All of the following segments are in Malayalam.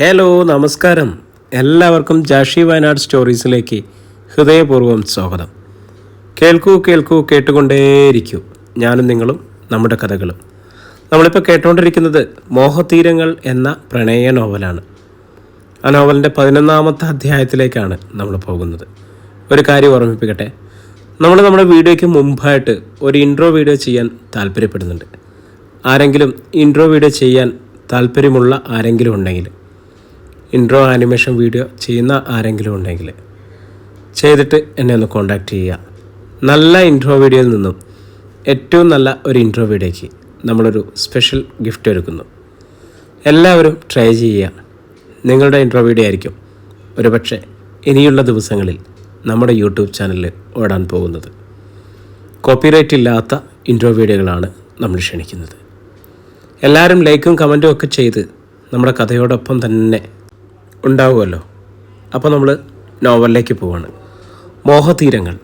ഹലോ നമസ്കാരം. എല്ലാവർക്കും ജാഷി വയനാട് സ്റ്റോറീസിലേക്ക് ഹൃദയപൂർവ്വം സ്വാഗതം. കേൾക്കൂ കേൾക്കൂ കേട്ടുകൊണ്ടേയിരിക്കൂ, ഞാനും നിങ്ങളും നമ്മുടെ കഥകളും. നമ്മളിപ്പോൾ കേട്ടുകൊണ്ടിരിക്കുന്നത് മോഹതീരങ്ങൾ എന്ന പ്രണയ നോവലാണ്. ആ നോവലിൻ്റെ 11ാമത്തെ അധ്യായത്തിലേക്കാണ് നമ്മൾ പോകുന്നത്. ഒരു കാര്യം ഓർമ്മിപ്പിക്കട്ടെ, നമ്മൾ നമ്മുടെ വീഡിയോയ്ക്ക് മുമ്പായിട്ട് ഒരു ഇൻട്രോ വീഡിയോ ചെയ്യാൻ താല്പര്യപ്പെടുന്നുണ്ട്. ആരെങ്കിലും ഇൻട്രോ വീഡിയോ ചെയ്യാൻ താല്പര്യമുള്ള ആരെങ്കിലും ഉണ്ടെങ്കിൽ, ഇൻട്രോ ആനിമേഷൻ വീഡിയോ ചെയ്യുന്ന ആരെങ്കിലും ഉണ്ടെങ്കിൽ ചെയ്തിട്ട് എന്നെ ഒന്ന് കോൺടാക്റ്റ് ചെയ്യുക. നല്ല ഇൻട്രോ വീഡിയോയിൽ നിന്നും ഏറ്റവും നല്ല ഒരു ഇൻട്രോ വീഡിയോയ്ക്ക് നമ്മളൊരു സ്പെഷ്യൽ ഗിഫ്റ്റ് ഒരുക്കുന്നു. എല്ലാവരും ട്രൈ ചെയ്യുക. നിങ്ങളുടെ ഇൻട്രോ വീഡിയോ ആയിരിക്കും ഒരുപക്ഷെ ഇനിയുള്ള ദിവസങ്ങളിൽ നമ്മുടെ യൂട്യൂബ് ചാനലിൽ ഓടാൻ പോകുന്നത്. കോപ്പിറൈറ്റ് ഇല്ലാത്ത ഇൻട്രോ വീഡിയോകളാണ് നമ്മൾ ക്ഷണിക്കുന്നത്. എല്ലാവരും ലൈക്കും കമൻറ്റും ഒക്കെ ചെയ്ത് നമ്മുടെ കഥയോടൊപ്പം തന്നെ ഉണ്ടാവുമല്ലോ. അപ്പോൾ നമ്മൾ നോവലിലേക്ക് പോവാണ്. മോഹതീരങ്ങൾ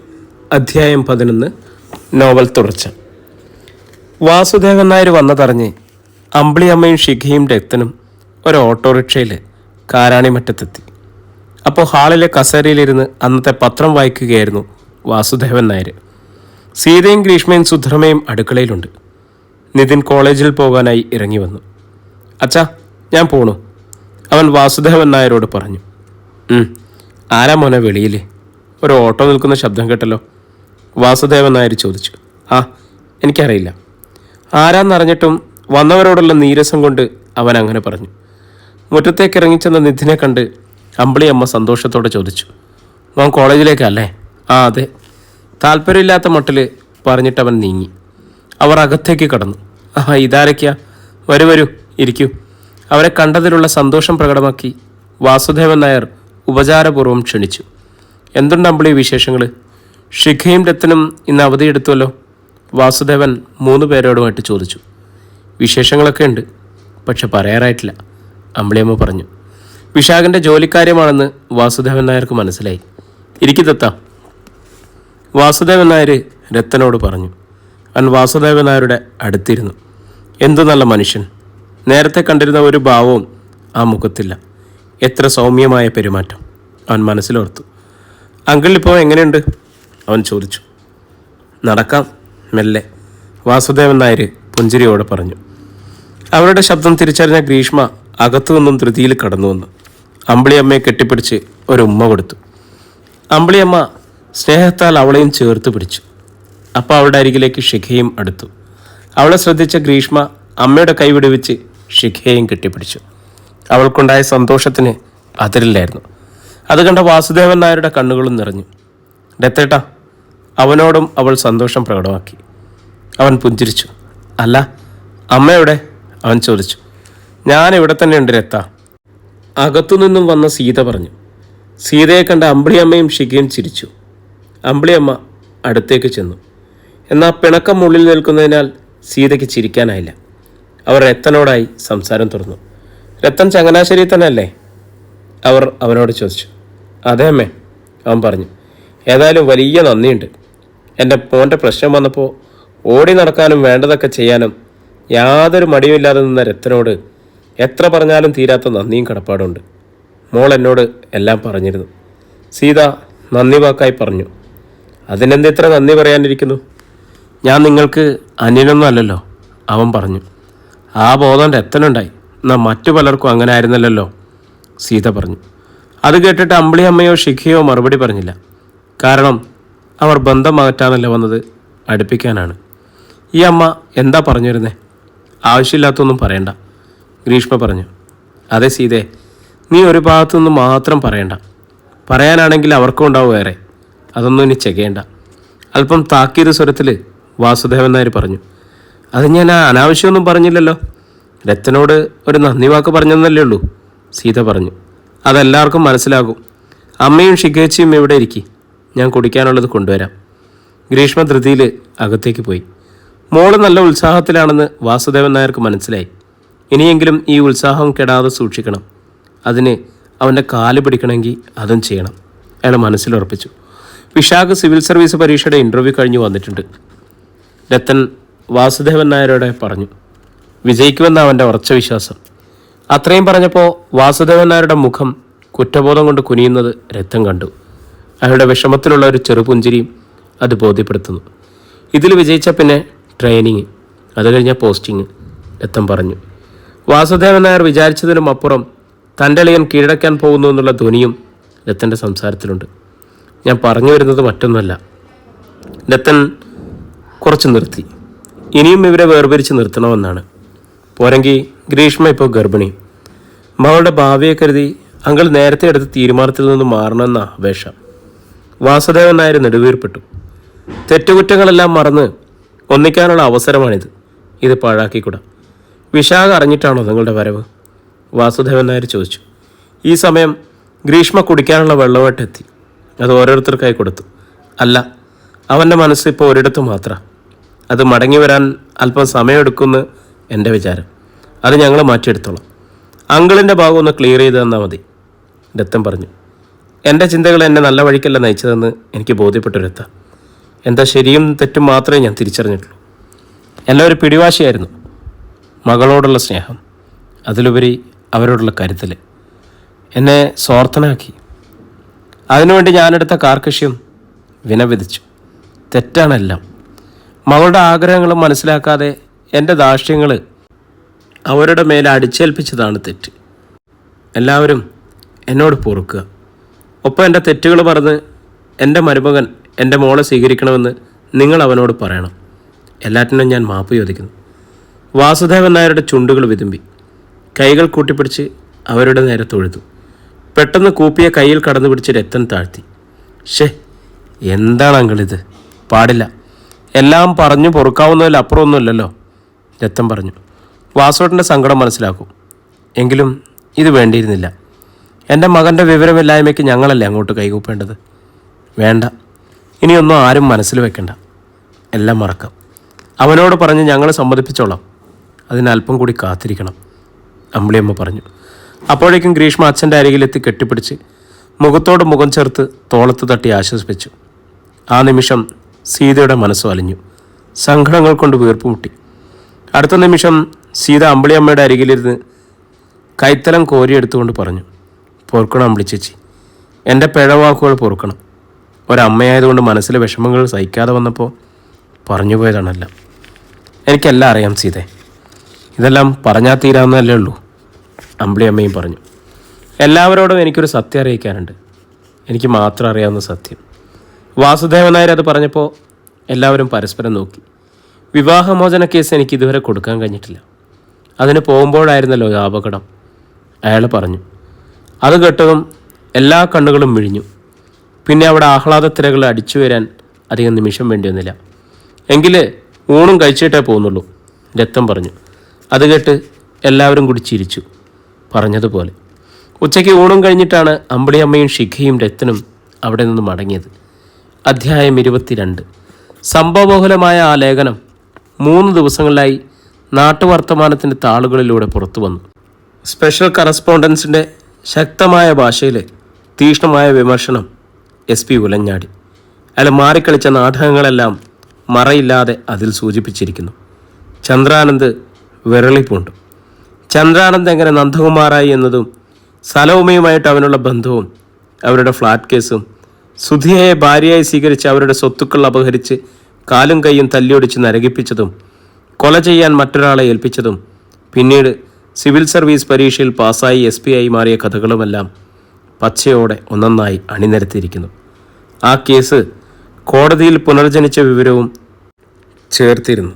അധ്യായം 11, നോവൽ തുടർച്ച. വാസുദേവൻ നായർ വന്നതറിഞ്ഞ് അമ്പിളിയമ്മയും ശിഖയും രക്തനും ഒരു ഓട്ടോറിക്ഷയിൽ കാരാണിമറ്റത്തെത്തി. അപ്പോൾ ഹാളിലെ കസേരയിലിരുന്ന് അന്നത്തെ പത്രം വായിക്കുകയായിരുന്നു വാസുദേവൻ നായർ. സീതയും ഗ്രീഷ്മയും സുധർമ്മയും അടുക്കളയിലുണ്ട്. നിതിൻ കോളേജിൽ പോകാനായി ഇറങ്ങി വന്നു. അച്ഛാ, ഞാൻ പോണു, അവൻ വാസുദേവൻ നായരോട് പറഞ്ഞു. ആരാ മോനെ വെളിയിൽ? ഒരു ഓട്ടോ നിൽക്കുന്ന ശബ്ദം കേട്ടല്ലോ, വാസുദേവൻ നായർ ചോദിച്ചു. എനിക്കറിയില്ല. ആരാന്നറിഞ്ഞിട്ടും വന്നവരോടുള്ള നീരസം കൊണ്ട് അവൻ അങ്ങനെ പറഞ്ഞു. മുറ്റത്തേക്ക് ഇറങ്ങിച്ചെന്ന നിധിനെ കണ്ട് അമ്പിളിയമ്മ സന്തോഷത്തോടെ ചോദിച്ചു. മോൻ കോളേജിലേക്കല്ലേ? അതെ, താല്പര്യമില്ലാത്ത മട്ടിൽ പറഞ്ഞിട്ടവൻ നീങ്ങി. അവർ അകത്തേക്ക് കടന്നു. ഇതാരൊക്കെയാ? വരൂ ഇരിക്കൂ. അവരെ കണ്ടതിലുള്ള സന്തോഷം പ്രകടമാക്കി വാസുദേവൻ നായർ ഉപചാരപൂർവ്വം ക്ഷണിച്ചു. എന്തുണ്ട് അമ്പിളി വിശേഷങ്ങൾ? ശിഖയും രത്തനും ഇന്ന് അവധിയെടുത്തുവല്ലോ, വാസുദേവൻ 3 പേരോടുമായിട്ട് ചോദിച്ചു. വിശേഷങ്ങളൊക്കെ ഉണ്ട്, പക്ഷെ പറയാറായിട്ടില്ല, അമ്പിളിയമ്മ പറഞ്ഞു. വിശാഖൻ്റെ ജോലിക്കാര്യമാണെന്ന് വാസുദേവൻ നായർക്ക് മനസ്സിലായി. ഇരിക്കത്തെത്താം, വാസുദേവൻ നായർ രത്തനോട് പറഞ്ഞു. അവൻ വാസുദേവൻ നായരുടെ അടുത്തിരുന്നു. എന്തു നല്ല മനുഷ്യൻ! നേരത്തെ കണ്ടിരുന്ന ഒരു ഭാവവും ആ മുഖത്തില്ല. എത്ര സൗമ്യമായ പെരുമാറ്റം, അവൻ മനസ്സിലോർത്തു. അങ്കിളിപ്പോൾ എങ്ങനെയുണ്ട്? അവൻ ചോദിച്ചു. നടക്കാം മെല്ലെ, വാസുദേവൻ നായർ പുഞ്ചിരിയോടെ പറഞ്ഞു. അവരുടെ ശബ്ദം തിരിച്ചറിഞ്ഞ ഗ്രീഷ്മ അകത്തു നിന്നും ധൃതിയിൽ കടന്നു വന്നു. അമ്പിളിയമ്മയെ കെട്ടിപ്പിടിച്ച് ഒരു ഉമ്മ കൊടുത്തു. അമ്പിളിയമ്മ സ്നേഹത്താൽ അവളെയും ചേർത്ത് പിടിച്ചു. അപ്പോൾ അവളുടെ അരികിലേക്ക് ശിഖയും അടുത്തു. അവളെ ശ്രദ്ധിച്ച ഗ്രീഷ്മ അമ്മയുടെ കൈ വിടുവിച്ച് ശിഖയെയും കെട്ടിപ്പിടിച്ചു. അവൾക്കുണ്ടായ സന്തോഷത്തിന് അതിരില്ലായിരുന്നു. അത് കണ്ട വാസുദേവൻ നായരുടെ കണ്ണുകളും നിറഞ്ഞു. രത്തേട്ടാ, അവനോടും അവൾ സന്തോഷം പ്രകടമാക്കി. അവൻ പുഞ്ചിരിച്ചു. അല്ല, അമ്മയുടെ? അവൻ ചോദിച്ചു. ഞാൻ ഇവിടെ തന്നെയുണ്ട് രത്ത, അകത്തുനിന്നും വന്ന സീത പറഞ്ഞു. സീതയെ കണ്ട അമ്പിളിയമ്മയും ശിഖയും ചിരിച്ചു. അമ്പിളിയമ്മ അടുത്തേക്ക് ചെന്നു. എന്നാൽ പിണക്കം ഉള്ളിൽ നിൽക്കുന്നതിനാൽ സീതയ്ക്ക് ചിരിക്കാനായില്ല. അവർ രത്തനോടായി സംസാരം തുറന്നു. രത്തൻ ചങ്ങനാശ്ശേരി തന്നെ അല്ലേ? അവർ അവനോട് ചോദിച്ചു. അതെ അമ്മേ, അവൻ പറഞ്ഞു. ഏതായാലും വലിയ നന്ദിയുണ്ട്. എൻ്റെ മോൻ്റെ പ്രശ്നം വന്നപ്പോൾ ഓടി നടക്കാനും വേണ്ടതൊക്കെ ചെയ്യാനും യാതൊരു മടിയുമില്ലാതെ നിന്ന രത്തനോട് എത്ര പറഞ്ഞാലും തീരാത്ത നന്ദിയും കടപ്പാടുണ്ട്. മോൾ എന്നോട് എല്ലാം പറഞ്ഞിരുന്നു. സീത നന്ദി വാക്കായി പറഞ്ഞു. അതിനെന്ത് ഇത്ര നന്ദി പറയാനിരിക്കുന്നു? ഞാൻ നിങ്ങൾക്ക് അന്യനൊന്നും അല്ലല്ലോ, അവൻ പറഞ്ഞു. ആ ബോധം രത്തനുണ്ടായി, എന്നാൽ മറ്റു പലർക്കും അങ്ങനെ ആയിരുന്നല്ലോ, സീത പറഞ്ഞു. അത് കേട്ടിട്ട് അമ്പിളിയമ്മയോ ശിഖയോ മറുപടി പറഞ്ഞില്ല. കാരണം അവർ ബന്ധം മാറ്റാനല്ല വന്നത്, അടുപ്പിക്കാനാണ്. ഈ അമ്മ എന്താ പറഞ്ഞിരുന്നേ? ആവശ്യമില്ലാത്തൊന്നും പറയണ്ട, ഗ്രീഷ്മ പറഞ്ഞു. അതെ സീതേ, നീ ഒരു ഭാഗത്തുനിന്ന് മാത്രം പറയണ്ട. പറയാനാണെങ്കിൽ അവർക്കും ഉണ്ടാവും വേറെ, അതൊന്നും ഇനി ചെകേണ്ട, അല്പം താക്കീത് സ്വരത്തിൽ വാസുദേവൻ നായർ പറഞ്ഞു. അത് ഞാൻ അനാവശ്യമൊന്നും പറഞ്ഞില്ലല്ലോ, രത്തനോട് ഒരു നന്ദി വാക്ക് പറഞ്ഞെന്നല്ലേ ഉള്ളൂ, സീത പറഞ്ഞു. അതെല്ലാവർക്കും മനസ്സിലാകും. അമ്മയും ശിഖേച്ചിയും ഇവിടെ ഇരിക്കി, ഞാൻ കുടിക്കാനുള്ളത് കൊണ്ടുവരാം. ഗ്രീഷ്മ ധൃതിയിൽ അകത്തേക്ക് പോയി. മോള് നല്ല ഉത്സാഹത്തിലാണെന്ന് വാസുദേവൻ നായർക്ക് മനസ്സിലായി. ഇനിയെങ്കിലും ഈ ഉത്സാഹം കെടാതെ സൂക്ഷിക്കണം. അതിന് അവൻ്റെ കാല് പിടിക്കണമെങ്കിൽ അതും ചെയ്യണം, അയാൾ മനസ്സിലുറപ്പിച്ചു. വിശാഖ് സിവിൽ സർവീസ് പരീക്ഷയുടെ ഇൻ്റർവ്യൂ കഴിഞ്ഞ് വന്നിട്ടുണ്ട്, രത്തൻ വാസുദേവൻ നായരോടെ പറഞ്ഞു. വിജയിക്കുമെന്ന അവൻ്റെ ഉറച്ച വിശ്വാസം. അത്രയും പറഞ്ഞപ്പോൾ വാസുദേവൻ നായരുടെ മുഖം കുറ്റബോധം കൊണ്ട് കുനിയുന്നത് രത്തൻ കണ്ടു. അയാളുടെ വിഷമത്തിലുള്ള ഒരു ചെറുപുഞ്ചിരിയും അത് ബോധ്യപ്പെടുത്തുന്നു. ഇതിൽ വിജയിച്ച പിന്നെ ട്രെയിനിങ്, അത് കഴിഞ്ഞാൽ പോസ്റ്റിങ്, രത്തൻ പറഞ്ഞു. വാസുദേവൻ നായർ വിചാരിച്ചതിനും അപ്പുറം തൻ്റെ അളിയൻ കീഴടക്കാൻ പോകുന്നു എന്നുള്ള ധ്വനിയും രത്തൻ്റെ സംസാരത്തിലുണ്ട്. ഞാൻ പറഞ്ഞു വരുന്നത് മറ്റൊന്നുമല്ല. രത്തൻ കുറച്ച് നിർത്തി. ഇനിയും ഇവരെ വേർപിരിച്ച് നിർത്തണമെന്നാണ്. പോരെങ്കിൽ ഗ്രീഷ്മ ഇപ്പോൾ ഗർഭിണി. മകളുടെ ഭാവിയെ കരുതി അങ്കിൾ നേരത്തെ എടുത്ത തീരുമാനത്തിൽ നിന്ന് മാറണമെന്ന അപേക്ഷ. വാസുദേവൻ നായർ നെടുവീർപ്പെട്ടു. തെറ്റുകുറ്റങ്ങളെല്ലാം മറന്ന് ഒന്നിക്കാനുള്ള അവസരമാണിത്. ഇത് പാഴാക്കിക്കൂടാ. വിശാഖ അറിഞ്ഞിട്ടാണോ നിങ്ങളുടെ വരവ്? വാസുദേവൻ നായർ ചോദിച്ചു. ഈ സമയം ഗ്രീഷ്മ കുടിക്കാനുള്ള വെള്ളമായിട്ടെത്തി. അത് ഓരോരുത്തർക്കായി കൊടുത്തു. അല്ല, അവൻ്റെ മനസ്സിപ്പോൾ ഒരിടത്ത് മാത്രം. അത് മടങ്ങി വരാൻ അല്പം സമയമെടുക്കുമെന്ന് എൻ്റെ വിചാരം. അത് ഞങ്ങൾ മാറ്റിയെടുത്തോളാം. അങ്കിളിൻ്റെ ഭാഗം ഒന്ന് ക്ലിയർ ചെയ്ത് തന്നാൽ മതി, രത്തൻ പറഞ്ഞു. എൻ്റെ ചിന്തകൾ എന്നെ നല്ല വഴിക്കല്ല നയിച്ചതെന്ന് എനിക്ക് ബോധ്യപ്പെട്ടു രത്ത. എന്താ ശരിയും തെറ്റും മാത്രമേ ഞാൻ തിരിച്ചറിഞ്ഞിട്ടുള്ളൂ. എല്ലാം ഒരു പിടിവാശിയായിരുന്നു. മകളോടുള്ള സ്നേഹം, അതിലുപരി അവരോടുള്ള കരുതൽ എന്നെ സ്വാർത്ഥനാക്കി. അതിനുവേണ്ടി ഞാനെടുത്ത കാർക്കശ്യം വിനവിധിച്ചു. തെറ്റാണെല്ലാം. മകളുടെ ആഗ്രഹങ്ങളും മനസ്സിലാക്കാതെ എൻ്റെ ധാർഷ്ട്യങ്ങൾ അവരുടെ മേലെ അടിച്ചേൽപ്പിച്ചതാണ് തെറ്റ്. എല്ലാവരും എന്നോട് പൊറുക്കുക. ഒപ്പം എൻ്റെ തെറ്റുകൾ മറന്ന് എൻ്റെ മരുമകൻ എൻ്റെ മോളെ സ്വീകരിക്കണമെന്ന് നിങ്ങൾ അവനോട് പറയണം. എല്ലാറ്റിനും ഞാൻ മാപ്പ് ചോദിക്കുന്നു. വാസുദേവൻ നായരുടെ ചുണ്ടുകൾ വിതുമ്പി. കൈകൾ കൂട്ടിപ്പിടിച്ച് അവരുടെ നേരെ തൊഴുതു. പെട്ടെന്ന് കൂപ്പിയ കയ്യിൽ കടന്നു പിടിച്ച് രത്തൻ താഴ്ത്തി. ഷേ, എന്താണ് അങ്കിളിത്? പാടില്ല. എല്ലാം പറഞ്ഞു പൊറുക്കാവുന്നതിൽ അപ്പുറമൊന്നുമില്ലല്ലോ, രത്തൻ പറഞ്ഞു. വാസോട്ടൻ്റെ സങ്കടം മനസ്സിലാക്കും. എങ്കിലും ഇത് വേണ്ടിയിരുന്നില്ല. എൻ്റെ മകൻ്റെ വിവരമില്ലായ്മയ്ക്ക് ഞങ്ങളല്ലേ അങ്ങോട്ട് കൈകൂപ്പേണ്ടത്? വേണ്ട, ഇനിയൊന്നും ആരും മനസ്സിൽ വെക്കണ്ട. എല്ലാം മറക്കാം. അവനോട് പറഞ്ഞ് ഞങ്ങൾ സമ്മതിപ്പിച്ചോളാം. അതിനല്പം കൂടി കാത്തിരിക്കണം, അമ്പിളിയമ്മ പറഞ്ഞു. അപ്പോഴേക്കും ഗ്രീഷ്മ അച്ഛൻ്റെ അരികിലെത്തി കെട്ടിപ്പിടിച്ച് മുഖത്തോട് മുഖം ചേർത്ത് തോളത്ത് തട്ടി ആശ്വസിപ്പിച്ചു. ആ നിമിഷം സീതയുടെ മനസ്സ് അലിഞ്ഞു. സങ്കടങ്ങൾ കൊണ്ട് വീർപ്പുമുട്ടി. അടുത്ത നിമിഷം സീത അമ്പിളിയമ്മയുടെ അരികിലിരുന്ന് കൈത്തലം കോരിയെടുത്തുകൊണ്ട് പറഞ്ഞു. പൊറുക്കണം അമ്പിളി ചേച്ചി, എൻ്റെ പിഴവാക്കുകൾ പൊറുക്കണം. ഒരമ്മയായതുകൊണ്ട് മനസ്സിലെ വിഷമങ്ങൾ സഹിക്കാതെ വന്നപ്പോൾ പറഞ്ഞു പോയതാണല്ല. എനിക്കെല്ലാം അറിയാം സീതേ. ഇതെല്ലാം പറഞ്ഞാൽ തീരാവുന്നതല്ലേ ഉള്ളൂ, അമ്പിളിയമ്മയും പറഞ്ഞു. എല്ലാവരോടും എനിക്കൊരു സത്യം അറിയിക്കാനുണ്ട്. എനിക്ക് മാത്രം അറിയാവുന്ന സത്യം. വാസുദേവൻ നായർ അത് പറഞ്ഞപ്പോൾ എല്ലാവരും പരസ്പരം നോക്കി. വിവാഹമോചന കേസ് എനിക്ക് ഇതുവരെ കൊടുക്കാൻ കഴിഞ്ഞിട്ടില്ല. അതിന് പോകുമ്പോഴായിരുന്നല്ലോ ഈ അപകടം, അയാൾ പറഞ്ഞു. അത് കേട്ടതും എല്ലാ കണ്ണുകളും മിഴിഞ്ഞു. പിന്നെ അവിടെ ആഹ്ലാദത്തിരകൾ അടിച്ചു വരാൻ അധികം നിമിഷം വേണ്ടി വന്നില്ല. എങ്കിൽ ഊണും കഴിച്ചിട്ടേ പോകുന്നുള്ളൂ, രത്തൻ പറഞ്ഞു. അത് കേട്ട് എല്ലാവരും കൂടി ചിരിച്ചു. പറഞ്ഞതുപോലെ ഉച്ചയ്ക്ക് ഊണും കഴിഞ്ഞിട്ടാണ് അമ്പിളിയമ്മയും ഷിഖയും രത്തനും അവിടെ നിന്ന് മടങ്ങിയത്. അധ്യായം 22. സംഭവബഹുലമായ ആ ലേഖനം 3 ദിവസങ്ങളിലായി നാട്ടുവർത്തമാനത്തിൻ്റെ താളുകളിലൂടെ പുറത്തു വന്നു. സ്പെഷ്യൽ കറസ്പോണ്ടൻസിൻ്റെ ശക്തമായ ഭാഷയിൽ തീക്ഷ്ണമായ വിമർശനം SP ഉലഞ്ഞാടി. അയാൾ മാറിക്കളിച്ച നാടകങ്ങളെല്ലാം മറയില്ലാതെ അതിൽ സൂചിപ്പിച്ചിരിക്കുന്നു. ചന്ദ്രാനന്ദ് വിരളിപ്പൂണ്ടു. ചന്ദ്രാനന്ദ് എങ്ങനെ നന്ദകുമാറായി എന്നതും സലോമയുമായിട്ട് അവനുള്ള ബന്ധവും അവരുടെ ഫ്ലാറ്റ് കേസും സുധിയയെ ഭാര്യയായി സ്വീകരിച്ച് അവരുടെ സ്വത്തുക്കൾ അപഹരിച്ച് കാലും കൈയും തല്ലിയൊടിച്ച് നരകിപ്പിച്ചതും കൊല ചെയ്യാൻ മറ്റൊരാളെ ഏൽപ്പിച്ചതും പിന്നീട് സിവിൽ സർവീസ് പരീക്ഷയിൽ പാസ്സായി SP ആയി മാറിയ കഥകളുമെല്ലാം പച്ചയോടെ ഒന്നൊന്നായി അണിനിരത്തിയിരിക്കുന്നു. ആ കേസ് കോടതിയിൽ പുനർജനിച്ച വിവരവും ചേർത്തിരുന്നു.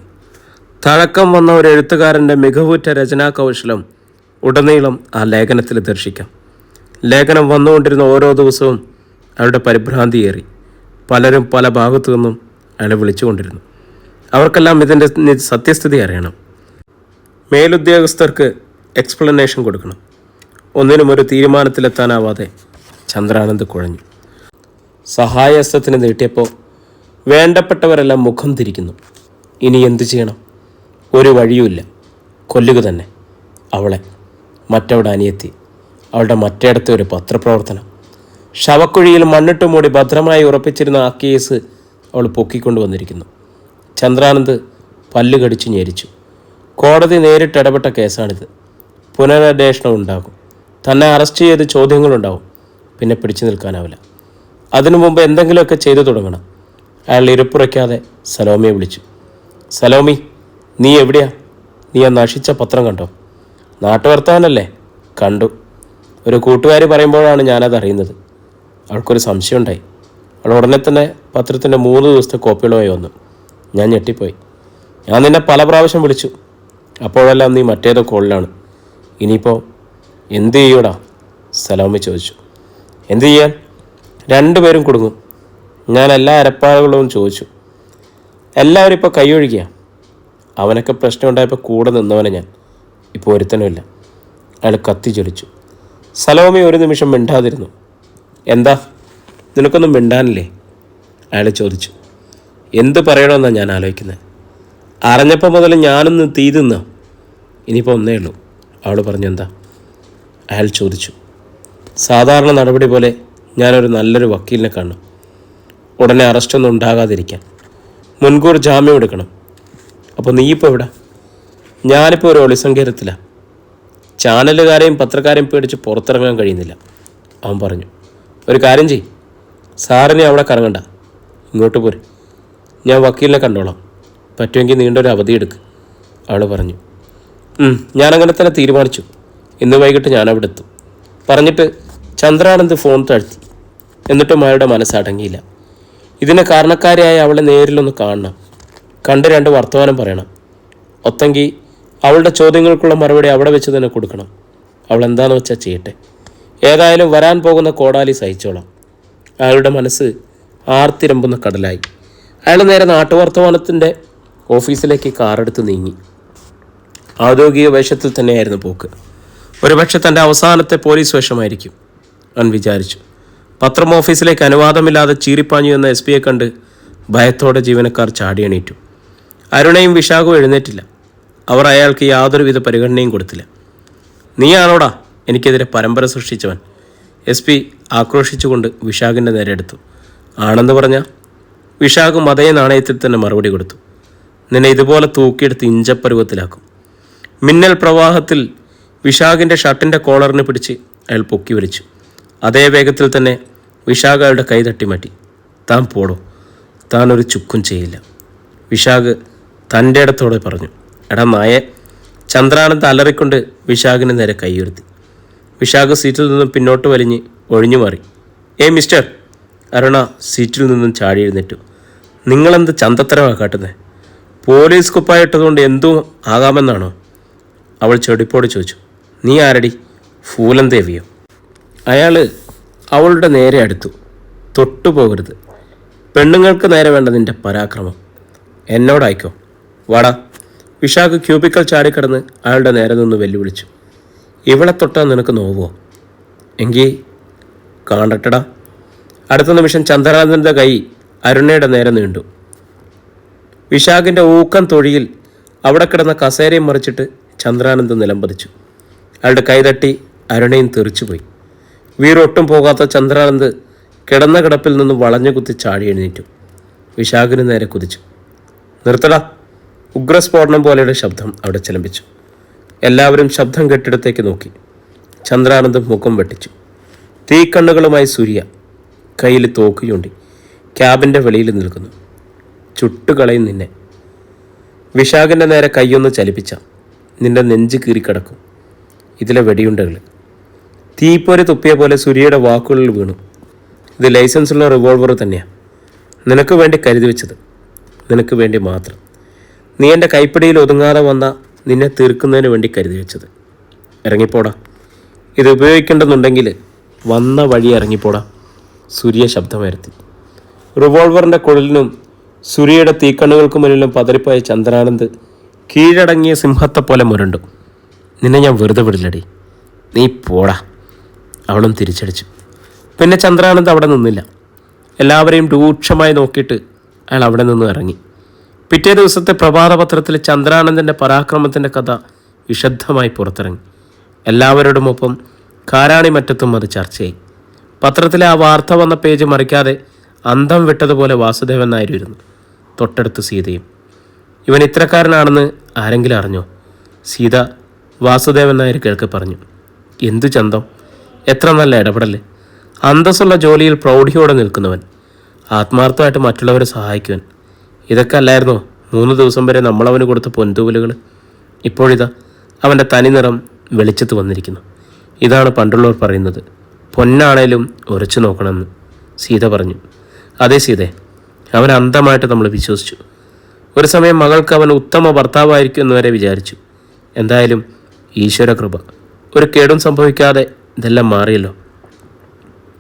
തഴക്കം വന്ന ഒരു എഴുത്തുകാരൻ്റെ മികവുറ്റ രചനാ കൗശലം ഉടനീളം ആ ലേഖനത്തിൽ ദർശിക്കാം. ലേഖനം വന്നുകൊണ്ടിരുന്ന ഓരോ ദിവസവും അയാളുടെ പരിഭ്രാന്തിയേറി. പലരും പല ഭാഗത്തു നിന്നും അയാളെ വിളിച്ചുകൊണ്ടിരുന്നു. അവർക്കെല്ലാം ഇതിൻ്റെ സത്യസ്ഥിതി അറിയണം. മേലുദ്യോഗസ്ഥർക്ക് എക്സ്പ്ലനേഷൻ കൊടുക്കണം. ഒന്നിനും ഒരു തീരുമാനത്തിലെത്താനാവാതെ ചന്ദ്രാനന്ദ് കുഴഞ്ഞു. സഹായഹസ്തത്തിന് നീട്ടിയപ്പോൾ വേണ്ടപ്പെട്ടവരെല്ലാം മുഖം തിരിക്കുന്നു. ഇനി എന്തു ചെയ്യണം? ഒരു വഴിയുമില്ല. കൊല്ലുക തന്നെ. അവളെ, മറ്റവിടെ അനിയത്തി, അവളുടെ മറ്റേടത്തെ ഒരു പത്രപ്രവർത്തനം. ശവക്കുഴിയിൽ മണ്ണിട്ട് മൂടി ഭദ്രമായി ഉറപ്പിച്ചിരുന്ന ആ കേസ് അവൾ പൊക്കിക്കൊണ്ടുവന്നിരിക്കുന്നു. ചന്ദ്രാനന്ദ് പല്ല് കടിച്ചു ഞെരിച്ചു. കോടതി നേരിട്ട് ഇടപെട്ട കേസാണിത്. പുനരന്വേഷണം ഉണ്ടാകും. തന്നെ അറസ്റ്റ് ചെയ്ത് ചോദ്യങ്ങളുണ്ടാവും. പിന്നെ പിടിച്ചു നിൽക്കാനാവില്ല. അതിനു മുമ്പ് എന്തെങ്കിലുമൊക്കെ ചെയ്തു തുടങ്ങണം. അയാൾ ഇരിപ്പുറയ്ക്കാതെ സലോമിയെ വിളിച്ചു. സലോമി, നീ എവിടെയാ? നീ ആ നശിച്ച പത്രം കണ്ടോ? നാട്ടുവർത്താനല്ലേ? കണ്ടു. ഒരു കൂട്ടുകാരി പറയുമ്പോഴാണ് ഞാനത് അറിയുന്നത്. അവൾക്കൊരു സംശയമുണ്ടായി. അവൾ ഉടനെ തന്നെ പത്രത്തിൻ്റെ 3 ദിവസത്തെ കോപ്പികളുമായി വന്നു. ഞാൻ ഞെട്ടിപ്പോയി. ഞാൻ നിന്നെ പല പ്രാവശ്യം വിളിച്ചു. അപ്പോഴെല്ലാം നീ മറ്റേതോ കോളിലാണ്. ഇനിയിപ്പോൾ എന്തു ചെയ്യൂടാ? സലോമി ചോദിച്ചു. എന്തു ചെയ്യാൻ? 2 പേരും കുടുങ്ങും. ഞാൻ എല്ലാ അരപ്പാടുകളും ചോദിച്ചു. എല്ലാവരും ഇപ്പോൾ കൈയൊഴുകിയ. അവനൊക്കെ പ്രശ്നമുണ്ടായപ്പോൾ കൂടെ നിന്നവനെ ഞാൻ. ഇപ്പോൾ ഒരുത്തനുമില്ല. അയാൾ കത്തി ജ്വലിച്ചു. സലോമി ഒരു നിമിഷം മിണ്ടാതിരുന്നു. എന്താ, നിനക്കൊന്നും മിണ്ടാനില്ലേ? അയാൾ ചോദിച്ചു. എന്ത് പറയണമെന്നാണ് ഞാൻ ആലോചിക്കുന്നത്. അറിഞ്ഞപ്പോൾ മുതൽ ഞാനൊന്ന് തീ തിന്നോ? ഇനിയിപ്പോൾ ഒന്നേ ഉള്ളൂ. അവൾ പറഞ്ഞു. എന്താ? അയാൾ ചോദിച്ചു. സാധാരണ നടപടി പോലെ ഞാനൊരു നല്ലൊരു വക്കീലിനെ കാണും. ഉടനെ അറസ്റ്റൊന്നും ഉണ്ടാകാതിരിക്കാൻ മുൻകൂർ ജാമ്യം എടുക്കണം. അപ്പോൾ നീ ഇപ്പോൾ എവിടെ? ഞാനിപ്പോൾ ഒരു ഒളിസങ്കേതത്തിലാണ്. ചാനലുകാരെയും പത്രക്കാരെയും പേടിച്ച് പുറത്തിറങ്ങാൻ കഴിയുന്നില്ല. അവൻ പറഞ്ഞു. ഒരു കാര്യം ചെയ്യ്, സാറിനെ അവിടെ കറങ്ങണ്ട, ഇങ്ങോട്ട് പോരെ. ഞാൻ വക്കീലിനെ കണ്ടോളാം. പറ്റുമെങ്കിൽ നീണ്ടൊരു അവധി എടുക്ക്. അവൾ പറഞ്ഞു. ഞാനങ്ങനെ തന്നെ തീരുമാനിച്ചു. ഇന്ന് വൈകിട്ട് ഞാനവിടെ എത്തും. പറഞ്ഞിട്ട് ചന്ദ്രാനന്ദ് ഫോൺ താഴ്ത്തി. എന്നിട്ടും അയാളുടെ മനസ്സടങ്ങിയില്ല. ഇതിന് കാരണക്കാരിയായ അവളെ നേരിലൊന്ന് കാണണം. കണ്ട് 2 വർത്തമാനം പറയണം. ഒത്തെങ്കിൽ അവളുടെ ചോദ്യങ്ങൾക്കുള്ള മറുപടി അവിടെ വെച്ച് തന്നെ കൊടുക്കണം. അവൾ എന്താണെന്ന് വെച്ചാൽ ചെയ്യട്ടെ. ഏതായാലും വരാൻ പോകുന്ന കോടാലി സഹിച്ചോളാം. അയാളുടെ മനസ്സ് ആർത്തിരമ്പുന്ന കടലായി. അയാൾ നേരെ നാട്ടുവർത്തമാനത്തിൻ്റെ ഓഫീസിലേക്ക് കാറെടുത്ത് നീങ്ങി. ഔദ്യോഗിക വേഷത്തിൽ തന്നെയായിരുന്നു പോക്ക്. ഒരുപക്ഷെ തൻ്റെ അവസാനത്തെ പോലീസ് വേഷമായിരിക്കും അവൻ വിചാരിച്ചു. പത്രം ഓഫീസിലേക്ക് അനുവാദമില്ലാതെ ചീറിപ്പാഞ്ഞു എന്ന SP കണ്ട് ഭയത്തോടെ ജീവനക്കാർ ചാടിയണീറ്റു. അരുണയും വിശാഖവും എഴുന്നേറ്റില്ല. അവർ അയാൾക്ക് യാതൊരുവിധ പരിഗണനയും കൊടുത്തില്ല. നീയാണോടാ എനിക്കെതിരെ പരമ്പര സൃഷ്ടിച്ചവൻ? SP ആക്രോശിച്ചുകൊണ്ട് വിശാഖിൻ്റെ നേരെ എടുത്തു. ആണെന്ന് പറഞ്ഞാൽ? വിശാഖ് മതയ നാണയത്തിൽ തന്നെ മറുപടി കൊടുത്തു. നിന്നെ ഇതുപോലെ തൂക്കിയെടുത്ത് ഇഞ്ചപ്പരുവത്തിലാക്കും. മിന്നൽ പ്രവാഹത്തിൽ വിശാഖിൻ്റെ ഷർട്ടിൻ്റെ കോളറിന് പിടിച്ച് അയാൾ പൊക്കി വലിച്ചു. അതേ വേഗത്തിൽ തന്നെ വിശാഖ് അയാളുടെ കൈ തട്ടിമാറ്റി. താൻ പോടോ, താനൊരു ചുക്കും ചെയ്യില്ല. വിശാഖ് തൻ്റെ ഇടത്തോടെ പറഞ്ഞു. എടാ നായെ! ചന്ദ്രാനന്ദ് അലറിക്കൊണ്ട് വിശാഖിന് നേരെ കൈയുയർത്തി. വിശാഖ് സീറ്റിൽ നിന്നും പിന്നോട്ട് വലിഞ്ഞ് ഒഴിഞ്ഞു മാറി. മിസ്റ്റർ! അരുണ സീറ്റിൽ നിന്നും ചാടി എഴുന്നേറ്റു. നിങ്ങളെന്ത് ചന്തത്തരമാണ് കാട്ടുന്നത്? പോലീസ് കുപ്പായിട്ടതുകൊണ്ട് എന്തും ആകാമെന്നാണോ? അവൾ ചെടിപ്പോട് ചോദിച്ചു. നീ ആരടി? ഫൂലൻ ദേവിയോ? അയാൾ അവളുടെ നേരെ അടുത്തു. തൊട്ടുപോകരുത്. പെണ്ണുങ്ങൾക്ക് നേരെ വേണ്ട നിൻ്റെ പരാക്രമം. എന്നോടായിക്കോ. വാടാ. വിശാഖ് ക്യൂബിക്കൽ ചാടിക്കിടന്ന് അയാളുടെ നേരെ നിന്ന് വെല്ലുവിളിച്ചു. ഇവളെ തൊട്ടാൽ നിനക്ക് നോവോ? എങ്കിൽ കാണട്ടടാ. അടുത്ത നിമിഷം ചന്ദ്രാനന്ദൻ്റെ കൈ അരുണയുടെ നേരെ നീണ്ടു. വിശാഖിൻ്റെ ഊക്കം തൊഴിയിൽ അവിടെ കിടന്ന കസേരയും മറിച്ചിട്ട് ചന്ദ്രാനന്ദ് നിലംപതിച്ചു. അയാളുടെ കൈ തട്ടി അരുണയും തെറിച്ചുപോയി. വീരൊട്ടും പോകാത്ത ചന്ദ്രാനന്ദ് കിടന്ന കിടപ്പിൽ നിന്ന് വളഞ്ഞു കുത്തി ചാടി എഴുന്നേറ്റു. വിശാഖിന് നേരെ കുതിച്ചു. നിർത്തടാ! ഉഗ്രസ്ഫോടനം പോലെയുടെ ശബ്ദം അവിടെ ചിലമ്പിച്ചു. എല്ലാവരും ശബ്ദം കെട്ടിടത്തേക്ക് നോക്കി. ചന്ദ്രാനന്ദ് മുഖം വെട്ടിച്ചു. തീക്കണ്ണുകളുമായി സൂര്യ കയ്യിൽ തോക്ക് ചൂണ്ടി ക്യാബിൻ്റെ വെളിയിൽ നിൽക്കുന്നു. ചുട്ടുകളയും നിന്നെ. വിശാഖിൻ്റെ നേരെ കൈയൊന്ന് ചലിപ്പിച്ച നിന്റെ നെഞ്ച് കീറിക്കിടക്കും ഇതിലെ വെടിയുണ്ടകൾ. തീപ്പൊരി തുപ്പിയ പോലെ സൂര്യയുടെ വാക്കുകളിൽ വീണു. ഇത് ലൈസൻസുള്ള റിവോൾവർ തന്നെയാണ്. നിനക്ക് വേണ്ടി കരുതി വെച്ചത്. നിനക്ക് വേണ്ടി മാത്രം. നീ എൻ്റെ കൈപ്പിടിയിൽ ഒതുങ്ങാതെ വന്ന നിന്നെ തീർക്കുന്നതിന് വേണ്ടി കരുതി വെച്ചത്. ഇറങ്ങിപ്പോടാ. ഇത് ഉപയോഗിക്കേണ്ടെന്നുണ്ടെങ്കിൽ വന്ന വഴി ഇറങ്ങിപ്പോടാ. സൂര്യ ശബ്ദമുയർത്തി. റിവോൾവറിൻ്റെ കുഴലിനും സൂര്യയുടെ തീക്കണ്ണുകൾക്ക് മുന്നിലും പതറിപ്പോയ ചന്ദ്രാനന്ദ് കീഴടങ്ങിയ സിംഹത്തെപ്പോലെ മുരണ്ടു. നിന്നെ ഞാൻ വെറുതെ വിടില്ലടി. നീ പോടാ. അവളും തിരിച്ചടിച്ചു. പിന്നെ ചന്ദ്രാനന്ദ് അവിടെ നിന്നില്ല. എല്ലാവരെയും രൂക്ഷമായി നോക്കിയിട്ട് അയാൾ അവിടെ നിന്ന് ഇറങ്ങി. പിറ്റേ ദിവസത്തെ പ്രഭാതപത്രത്തിൽ ചന്ദ്രാനന്ദൻ്റെ പരാക്രമത്തിൻ്റെ കഥ വിശദമായി പുറത്തിറങ്ങി. എല്ലാവരോടുമൊപ്പം കാരാണിമറ്റത്തും അത് ചർച്ചയായി. പത്രത്തിലെ ആ വാർത്ത വന്ന പേജ് മറിക്കാതെ അന്തം വിട്ടതുപോലെ വാസുദേവൻ നായരുന്നു. തൊട്ടടുത്ത് സീതയും. ഇവൻ ഇത്രക്കാരനാണെന്ന് ആരെങ്കിലും അറിഞ്ഞോ? സീത വാസുദേവൻ നായർ കേൾക്കെ പറഞ്ഞു. എന്തു ചന്തം, എത്ര നല്ല ഇടപെടൽ! അന്തസ്സുള്ള ജോലിയിൽ പ്രൗഢിയോടെ നിൽക്കുന്നവൻ, ആത്മാർത്ഥമായിട്ട് മറ്റുള്ളവരെ സഹായിക്കുവാൻ. ഇതൊക്കെ അല്ലായിരുന്നോ 3 ദിവസം വരെ നമ്മളവന് കൊടുത്ത പൊൻതൂവലുകൾ? ഇപ്പോഴിതാ അവൻ്റെ തനിനിറം വെളിച്ചത്ത് വന്നിരിക്കുന്നു. ഇതാണ് പണ്ടുള്ളവർ പറയുന്നത്, പൊന്നാണേലും ഉരച്ചു നോക്കണമെന്ന്. സീത പറഞ്ഞു. അതെ സീതെ, അവൻ അന്ധമായിട്ട് നമ്മൾ വിശ്വസിച്ചു. ഒരു സമയം മകൾക്ക് അവൻ ഉത്തമ ഭർത്താവായിരിക്കും എന്ന് വരെ വിചാരിച്ചു. എന്തായാലും ഈശ്വര കൃപ, ഒരു കേടും സംഭവിക്കാതെ ഇതെല്ലാം മാറിയല്ലോ.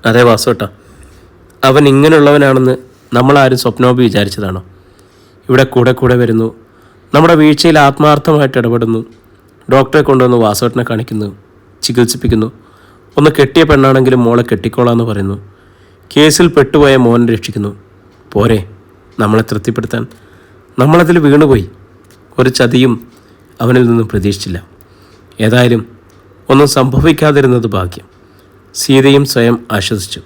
അതെ വാസുവേട്ടാ, അവൻ ഇങ്ങനെയുള്ളവനാണെന്ന് നമ്മളാരും സ്വപ്നോപി വിചാരിച്ചതാണോ? ഇവിടെ കൂടെ കൂടെ വരുന്നു, നമ്മുടെ വീഴ്ചയിൽ ആത്മാർത്ഥമായിട്ട് ഇടപെടുന്നു, ഡോക്ടറെ കൊണ്ടുവന്ന് വാസുവേട്ടനെ കാണിക്കുന്നു, ചികിത്സിപ്പിക്കുന്നു. ഒന്ന് കെട്ടിയ പെണ്ണാണെങ്കിലും മോളെ കെട്ടിക്കോളാന്ന് പറയുന്നു. കേസിൽ പെട്ടുപോയ മോനെ രക്ഷിക്കുന്നു. പോരെ നമ്മളെ തൃപ്തിപ്പെടുത്താൻ? നമ്മളതിൽ വീണുപോയി. ഒരു ചതിയും അവനിൽ നിന്നും പ്രതീക്ഷിച്ചില്ല. ഏതായാലും ഒന്നും സംഭവിക്കാതിരുന്നത് ഭാഗ്യം. സീതയും സ്വയം ആശ്വസിച്ചു.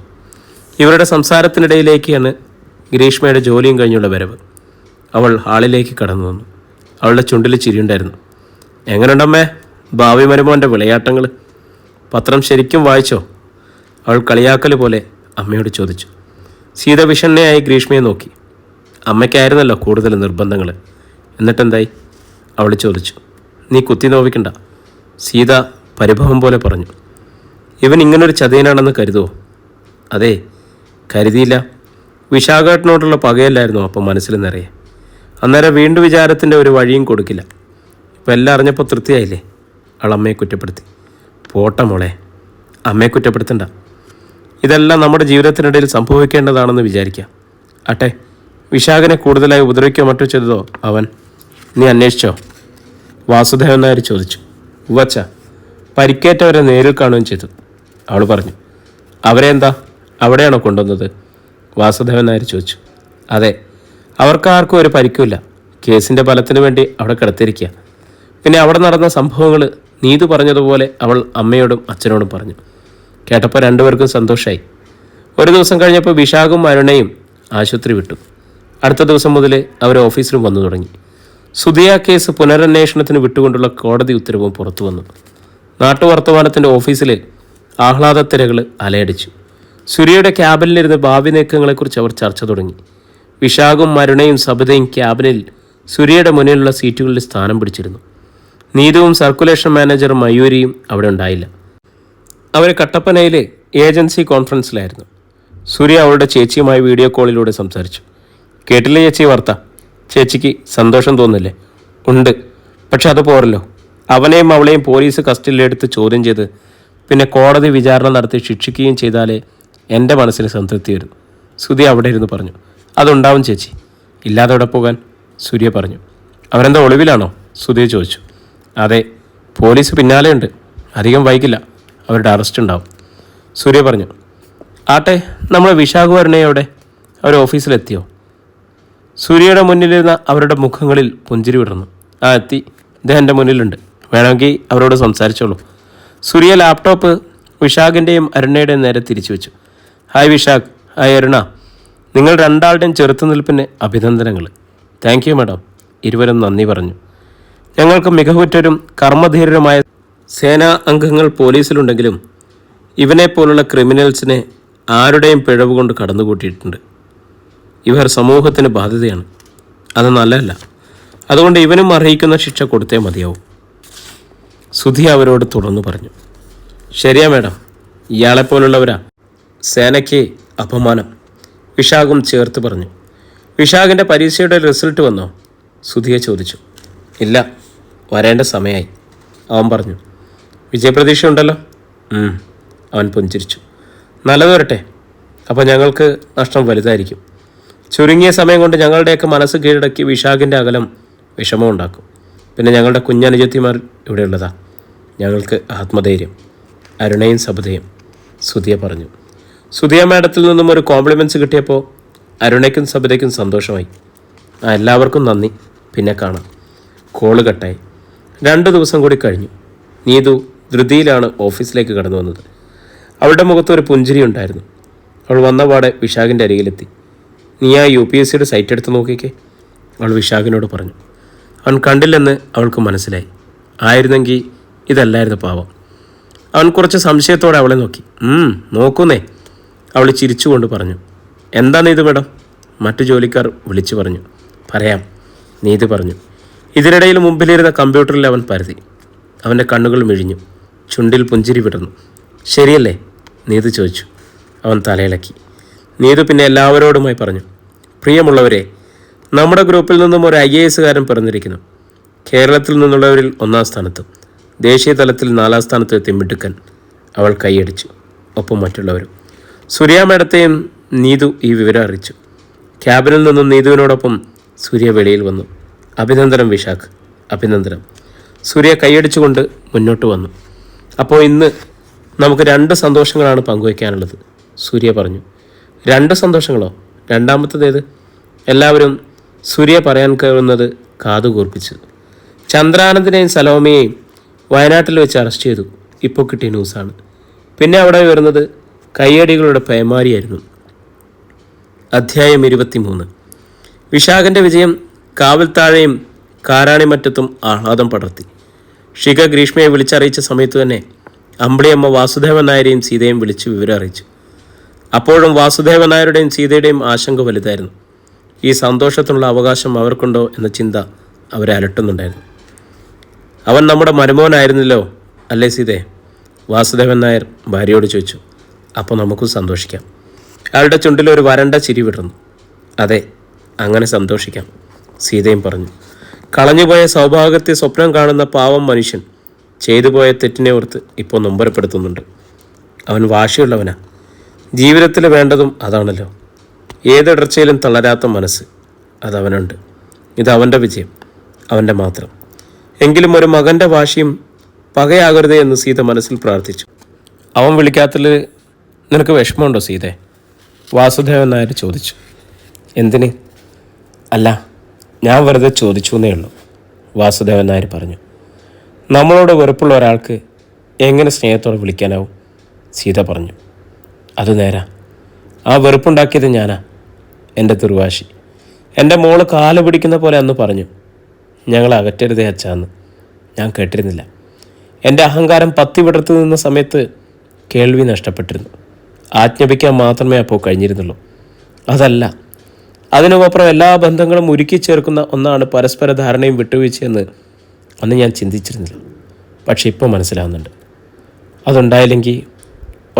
ഇവരുടെ സംസാരത്തിനിടയിലേക്കാണ് ഗ്രീഷ്മയുടെ ജോലിയും കഴിഞ്ഞുള്ള വരവ്. അവൾ ഹാളിലേക്ക് കടന്നു വന്നു. അവളുടെ ചുണ്ടിൽ ചിരിയുണ്ടായിരുന്നു. എങ്ങനെയുണ്ടമ്മേ ഭാവി മരുമോൻ്റെ വിളയാട്ടങ്ങൾ? പത്രം ശരിക്കും വായിച്ചോ? അവൾ കളിയാക്കൽ പോലെ അമ്മയോട് ചോദിച്ചു. സീത വിഷണ്ണയായി ഗ്രീഷ്മയെ നോക്കി. അമ്മയ്ക്കായിരുന്നല്ലോ കൂടുതൽ നിർബന്ധങ്ങൾ. എന്നിട്ടെന്തായി? അവൾ ചോദിച്ചു. നീ കുത്തി നോവിക്കണ്ട, സീത പരിഭവം പോലെ പറഞ്ഞു. ഇവൻ ഇങ്ങനൊരു ചതിയനാണെന്ന് കരുതുമോ? അതെ, കരുതിയില്ല. വിശാഖേട്ടനോടുള്ള പകയല്ലായിരുന്നു അപ്പം മനസ്സിൽ നിറയെ. അന്നേരം വീണ്ടും വിചാരത്തിൻ്റെ ഒരു വഴിയും കൊടുക്കില്ല. ഇപ്പം എല്ലാം അറിഞ്ഞപ്പോൾ തൃപ്തിയായില്ലേ? അവൾ അമ്മയെ കുറ്റപ്പെടുത്തി. പോട്ട മോളെ, അമ്മയെ കുറ്റപ്പെടുത്തണ്ട. ഇതെല്ലാം നമ്മുടെ ജീവിതത്തിനിടയിൽ സംഭവിക്കേണ്ടതാണെന്ന് വിചാരിക്കാം. അട്ടെ, വിശാഖനെ കൂടുതലായി ഉപദ്രവിക്കുകയോ മറ്റോ ചെയ്തതോ അവൻ? നീ അന്വേഷിച്ചോ? വാസുദേവൻ നായർ ചോദിച്ചു. ഉവ്വച്ച, പരിക്കേറ്റവരെ നേരിൽ കാണുകയും ചെയ്തു. അവൾ പറഞ്ഞു. അവരെ എന്താ അവിടെയാണോ കൊണ്ടുവന്നത്? വാസുദേവൻ നായർ ചോദിച്ചു. അതെ, അവർക്കാർക്കും ഒരു പരിക്കുമില്ല. കേസിൻ്റെ ബലത്തിന് വേണ്ടി അവിടെ കിടത്തിരിക്കുക. പിന്നെ അവിടെ നടന്ന സംഭവങ്ങൾ നീതു പറഞ്ഞതുപോലെ അവൾ അമ്മയോടും അച്ഛനോടും പറഞ്ഞു. കേട്ടപ്പോൾ രണ്ടുപേർക്കും സന്തോഷമായി. ഒരു ദിവസം കഴിഞ്ഞപ്പോൾ വിശാഖും അരുണയും ആശുപത്രി വിട്ടു. അടുത്ത ദിവസം മുതൽ അവർ ഓഫീസിലും വന്നു തുടങ്ങി. സുധിയ കേസ് പുനരന്വേഷണത്തിന് വിട്ടുകൊണ്ടുള്ള കോടതി ഉത്തരവും പുറത്തു വന്നു. നാട്ടുവർത്തമാനത്തിൻ്റെ ഓഫീസിൽ ആഹ്ലാദത്തിരകൾ അലയടിച്ചു. സുരിയുടെ ക്യാബിനിലിരുന്ന് ഭാവി നീക്കങ്ങളെക്കുറിച്ച് അവർ ചർച്ച തുടങ്ങി. വിശാഖും അരുണയും സബിതയും ക്യാബിനിൽ സുരിയുടെ മുന്നിലുള്ള സീറ്റുകളിൽ സ്ഥാനം പിടിച്ചിരുന്നു. നീതുവും സർക്കുലേഷൻ മാനേജർ മയൂരിയും അവിടെ ഉണ്ടായില്ല. അവർ കട്ടപ്പനയിലെ ഏജൻസി കോൺഫറൻസിലായിരുന്നു. സൂര്യ അവളുടെ ചേച്ചിയുമായി വീഡിയോ കോളിലൂടെ സംസാരിച്ചു. കേട്ടില്ലേ ചേച്ചി വാർത്ത? ചേച്ചിക്ക് സന്തോഷം തോന്നില്ലേ? ഉണ്ട്, പക്ഷെ അത് പോരല്ലോ. അവനെയും അവളെയും പോലീസ് കസ്റ്റഡിയിലെടുത്ത് ചോദ്യം ചെയ്ത് പിന്നെ കോടതി വിചാരണ നടത്തി ശിക്ഷിക്കുകയും ചെയ്താലേ എൻ്റെ മനസ്സിന് സംതൃപ്തി വരും. സുധിയ അവിടെ ഇരുന്ന് പറഞ്ഞു. അതുണ്ടാവും ചേച്ചി, ഇല്ലാതെ അവിടെ പോകാൻ? സൂര്യ പറഞ്ഞു. അവരെന്താ ഒളിവിലാണോ? സുധിയ ചോദിച്ചു. അതെ, പോലീസ് പിന്നാലെയുണ്ട്. അധികം വൈകില്ല, അവരുടെ അറസ്റ്റ് ഉണ്ടാവും. സൂര്യ പറഞ്ഞു. ആട്ടെ, നമ്മൾ വിശാഖവരണയോടെ അവർ ഓഫീസിലെത്തിയോ? സൂര്യയുടെ മുന്നിലിരുന്ന അവരുടെ മുഖങ്ങളിൽ പുഞ്ചിരി വിടർന്നു. ആ എത്തി, ഇദ്ദേഹം എൻ്റെ മുന്നിലുണ്ട്, വേണമെങ്കിൽ അവരോട് സംസാരിച്ചോളൂ. സൂര്യ ലാപ്ടോപ്പ് വിശാഖിൻ്റെയും അരുണയുടെയും നേരെ തിരിച്ചു വെച്ചു. Hi Vishakh, hi Aruna. നിങ്ങൾ രണ്ടാളുടെയും ചെറുത്തുനിൽപ്പിന് അഭിനന്ദനങ്ങൾ. Thank you madam. ഇരുവരും നന്ദി പറഞ്ഞു. ഞങ്ങൾക്ക് മികവുറ്റരും കർമ്മധീരരുമായ സേനാ അംഗങ്ങൾ പോലീസിലുണ്ടെങ്കിലും ഇവനെപ്പോലുള്ള ക്രിമിനൽസിനെ ആരുടെയും പിഴവ് കൊണ്ട് കടന്നുകൂട്ടിയിട്ടുണ്ട്. ഇവർ സമൂഹത്തിന് ബാധ്യതയാണ്, അത് നല്ലതല്ല. അതുകൊണ്ട് ഇവനും അർഹിക്കുന്ന ശിക്ഷ കൊടുത്തേ മതിയാവും. സുധി അവരോട് തുടർന്നു പറഞ്ഞു. ശരിയാ മാഡം, ഇയാളെപ്പോലുള്ളവരാ സേനയ്ക്ക് അപമാനം. വിശാഖും ചേർത്ത് പറഞ്ഞു. വിശാഖിൻ്റെ പരീക്ഷയുടെ റിസൾട്ട് വന്നോ? സുധിയെ ചോദിച്ചു. ഇല്ല, വരേണ്ട സമയമായി, അവൻ പറഞ്ഞു. വിജയപ്രതീക്ഷ ഉണ്ടല്ലോ? അവൻ പുഞ്ചിരിച്ചു. നല്ലത് വരട്ടെ. അപ്പോൾ ഞങ്ങൾക്ക് നഷ്ടം വലുതായിരിക്കും. ചുരുങ്ങിയ സമയം കൊണ്ട് ഞങ്ങളുടെയൊക്കെ മനസ്സ് കീഴടക്കി വിശാഖിൻ്റെ അകലം വിഷമമുണ്ടാക്കും. പിന്നെ ഞങ്ങളുടെ കുഞ്ഞനുജത്തിമാർ ഇവിടെയുള്ളതാ. ഞങ്ങൾക്ക് ആത്മധൈര്യം. അരുണയും സബിതയും, സുധിയ പറഞ്ഞു. സുധിയ മാഡത്തിൽ നിന്നും ഒരു കോംപ്ലിമെൻറ്റ്സ് കിട്ടിയപ്പോൾ അരുണയ്ക്കും സബിതയ്ക്കും സന്തോഷമായി. എല്ലാവർക്കും നന്ദി, പിന്നെ കാണാം. കോള് കട്ടായി. 2 ദിവസം കൂടി കഴിഞ്ഞു. നീതു ധൃതിയിലാണ് ഓഫീസിലേക്ക് കടന്നു വന്നത്. അവളുടെ മുഖത്ത് ഒരു പുഞ്ചിരി ഉണ്ടായിരുന്നു. അവൾ വന്നപാടെ വിശാഖിൻ്റെ അരികിലെത്തി. നീ ആ UPSCയുടെ സൈറ്റ് എടുത്ത് നോക്കിക്കേ, അവൾ വിശാഖിനോട് പറഞ്ഞു. അവൻ കണ്ടില്ലെന്ന് അവൾക്ക് മനസ്സിലായി. ആയിരുന്നെങ്കിൽ ഇതല്ലായിരുന്നു പാവം. അവൻ കുറച്ച് സംശയത്തോടെ അവളെ നോക്കി. നോക്കുന്നേ, അവൾ ചിരിച്ചുകൊണ്ട് പറഞ്ഞു. എന്താ നീതു മേഡം? മറ്റു ജോലിക്കാർ വിളിച്ചു പറഞ്ഞു. പറയാം, നീതു പറഞ്ഞു. ഇതിനിടയിൽ മുമ്പിലിരുന്ന കമ്പ്യൂട്ടറിൽ അവൻ പരതി. അവൻ്റെ കണ്ണുകൾ മിഴിഞ്ഞു, ചുണ്ടിൽ പുഞ്ചിരി വിടർന്നു. ശരിയല്ലേ? നീതു ചോദിച്ചു. അവൻ തലയിളക്കി. നീതു പിന്നെ എല്ലാവരോടുമായി പറഞ്ഞു. പ്രിയമുള്ളവരെ, നമ്മുടെ ഗ്രൂപ്പിൽ നിന്നും ഒരു IAS പിറന്നിരിക്കുന്നു. കേരളത്തിൽ നിന്നുള്ളവരിൽ 1-ാം സ്ഥാനത്തും ദേശീയ തലത്തിൽ 4-ാം സ്ഥാനത്തും എത്തി മിടുക്കൻ. അവൾ കൈയടിച്ചു. ഒപ്പം മറ്റുള്ളവരും. സൂര്യ മേഡത്തെയും നീതു ഈ വിവരം അറിയിച്ചു. ക്യാബിനിൽ നിന്നും നീതുവിനോടൊപ്പം സൂര്യ വെളിയിൽ വന്നു. അഭിനന്ദനം വിശാഖ്, അഭിനന്ദനം. സൂര്യ കൈയടിച്ചുകൊണ്ട് മുന്നോട്ട് വന്നു. അപ്പോൾ ഇന്ന് നമുക്ക് 2 സന്തോഷങ്ങളാണ് പങ്കുവയ്ക്കാനുള്ളത്, സൂര്യ പറഞ്ഞു. 2 സന്തോഷങ്ങളോ? രണ്ടാമത്തേത്? എല്ലാവരും സൂര്യ പറയാൻ കയറുന്നത് കാതുകൂർപ്പിച്ചു. ചന്ദ്രാനന്ദിനെയും സലോമയെയും വയനാട്ടിൽ വെച്ച് അറസ്റ്റ് ചെയ്തു. ഇപ്പോൾ കിട്ടിയ ന്യൂസാണ്. പിന്നെ അവിടെ വരുന്നത് കയ്യടികളുടെ പേമാരിയായിരുന്നു. അധ്യായം 23. വിശാഖൻ്റെ വിജയം കാവൽത്താഴയും കാരാണിമറ്റത്തും ആഹ്ലാദം പടർത്തി. ഷിക ഗ്രീഷ്മയെ വിളിച്ചറിയിച്ച സമയത്ത് തന്നെ അമ്പിളിയമ്മ വാസുദേവൻ നായരെയും സീതയും വിളിച്ച് വിവരം അറിയിച്ചു. അപ്പോഴും വാസുദേവൻ നായരുടെയും സീതയുടെയും ആശങ്ക വലുതായിരുന്നു. ഈ സന്തോഷത്തിനുള്ള അവകാശം അവർക്കുണ്ടോ എന്ന ചിന്ത അവരെ അലട്ടുന്നുണ്ടായിരുന്നു. അവൻ നമ്മുടെ മരുമോനായിരുന്നല്ലോ അല്ലേ സീതേ? വാസുദേവൻ നായർ ഭാര്യയോട് ചോദിച്ചു. അപ്പോൾ നമുക്കും സന്തോഷിക്കാം. അയാളുടെ ചുണ്ടിൽ ഒരു വരണ്ട ചിരി വിടർന്നു. അതെ, അങ്ങനെ സന്തോഷിക്കാം, സീതയും പറഞ്ഞു. കളഞ്ഞുപോയ സൗഭാഗ്യത്തെ സ്വപ്നം കാണുന്ന പാവം മനുഷ്യൻ ചെയ്തുപോയ തെറ്റിനെ ഓർത്ത് ഇപ്പോൾ നൊമ്പരപ്പെടുത്തുന്നുണ്ട്. അവൻ വാശിയുള്ളവനാ. ജീവിതത്തിൽ വേണ്ടതും അതാണല്ലോ. ഏതിടർച്ചയിലും തളരാത്ത മനസ്സ് അതവനുണ്ട്. ഇതവൻ്റെ വിജയം, അവൻ്റെ മാത്രം. എങ്കിലും ഒരു മകൻ്റെ വാശിയും പകയാകരുതേ എന്ന് സീത മനസ്സിൽ പ്രാർത്ഥിച്ചു. അവൻ വിളിക്കാത്തതിൽ നിനക്ക് വിഷമമുണ്ടോ സീതേ? വാസുദേവൻ നായർ ചോദിച്ചു. എന്തിന്? അല്ല, ഞാൻ വെറുതെ ചോദിച്ചു എന്നേ ഉള്ളൂ, വാസുദേവൻ നായർ പറഞ്ഞു. നമ്മളോട് വെറുപ്പുള്ള ഒരാൾക്ക് എങ്ങനെ സ്നേഹത്തോടെ വിളിക്കാനാവും? സീത പറഞ്ഞു. അത് നേരാ. ആ വെറുപ്പുണ്ടാക്കിയത് ഞാനാ. എൻ്റെ ദുർവാശി. എൻ്റെ മോള് കാല് പിടിക്കുന്ന പോലെ അന്ന് പറഞ്ഞു, ഞങ്ങൾ അകറ്റരുതേ അച്ചാന്ന്. ഞാൻ കേട്ടിരുന്നില്ല. എൻ്റെ അഹങ്കാരം പത്തി വിടർത്ത് നിന്ന സമയത്ത് കേൾവി നഷ്ടപ്പെട്ടിരുന്നു. ആജ്ഞാപിക്കാൻ മാത്രമേ അപ്പോൾ കഴിഞ്ഞിരുന്നുള്ളൂ. അതല്ല, അതിനുമപ്പുറം എല്ലാ ബന്ധങ്ങളും ഉരുക്കി ചേർക്കുന്ന ഒന്നാണ് പരസ്പര ധാരണയും വിട്ടുവീഴ്ചയെന്ന് അന്ന് ഞാൻ ചിന്തിച്ചിരുന്നില്ല. പക്ഷെ ഇപ്പോൾ മനസ്സിലാവുന്നുണ്ട്. അതുണ്ടായില്ലെങ്കിൽ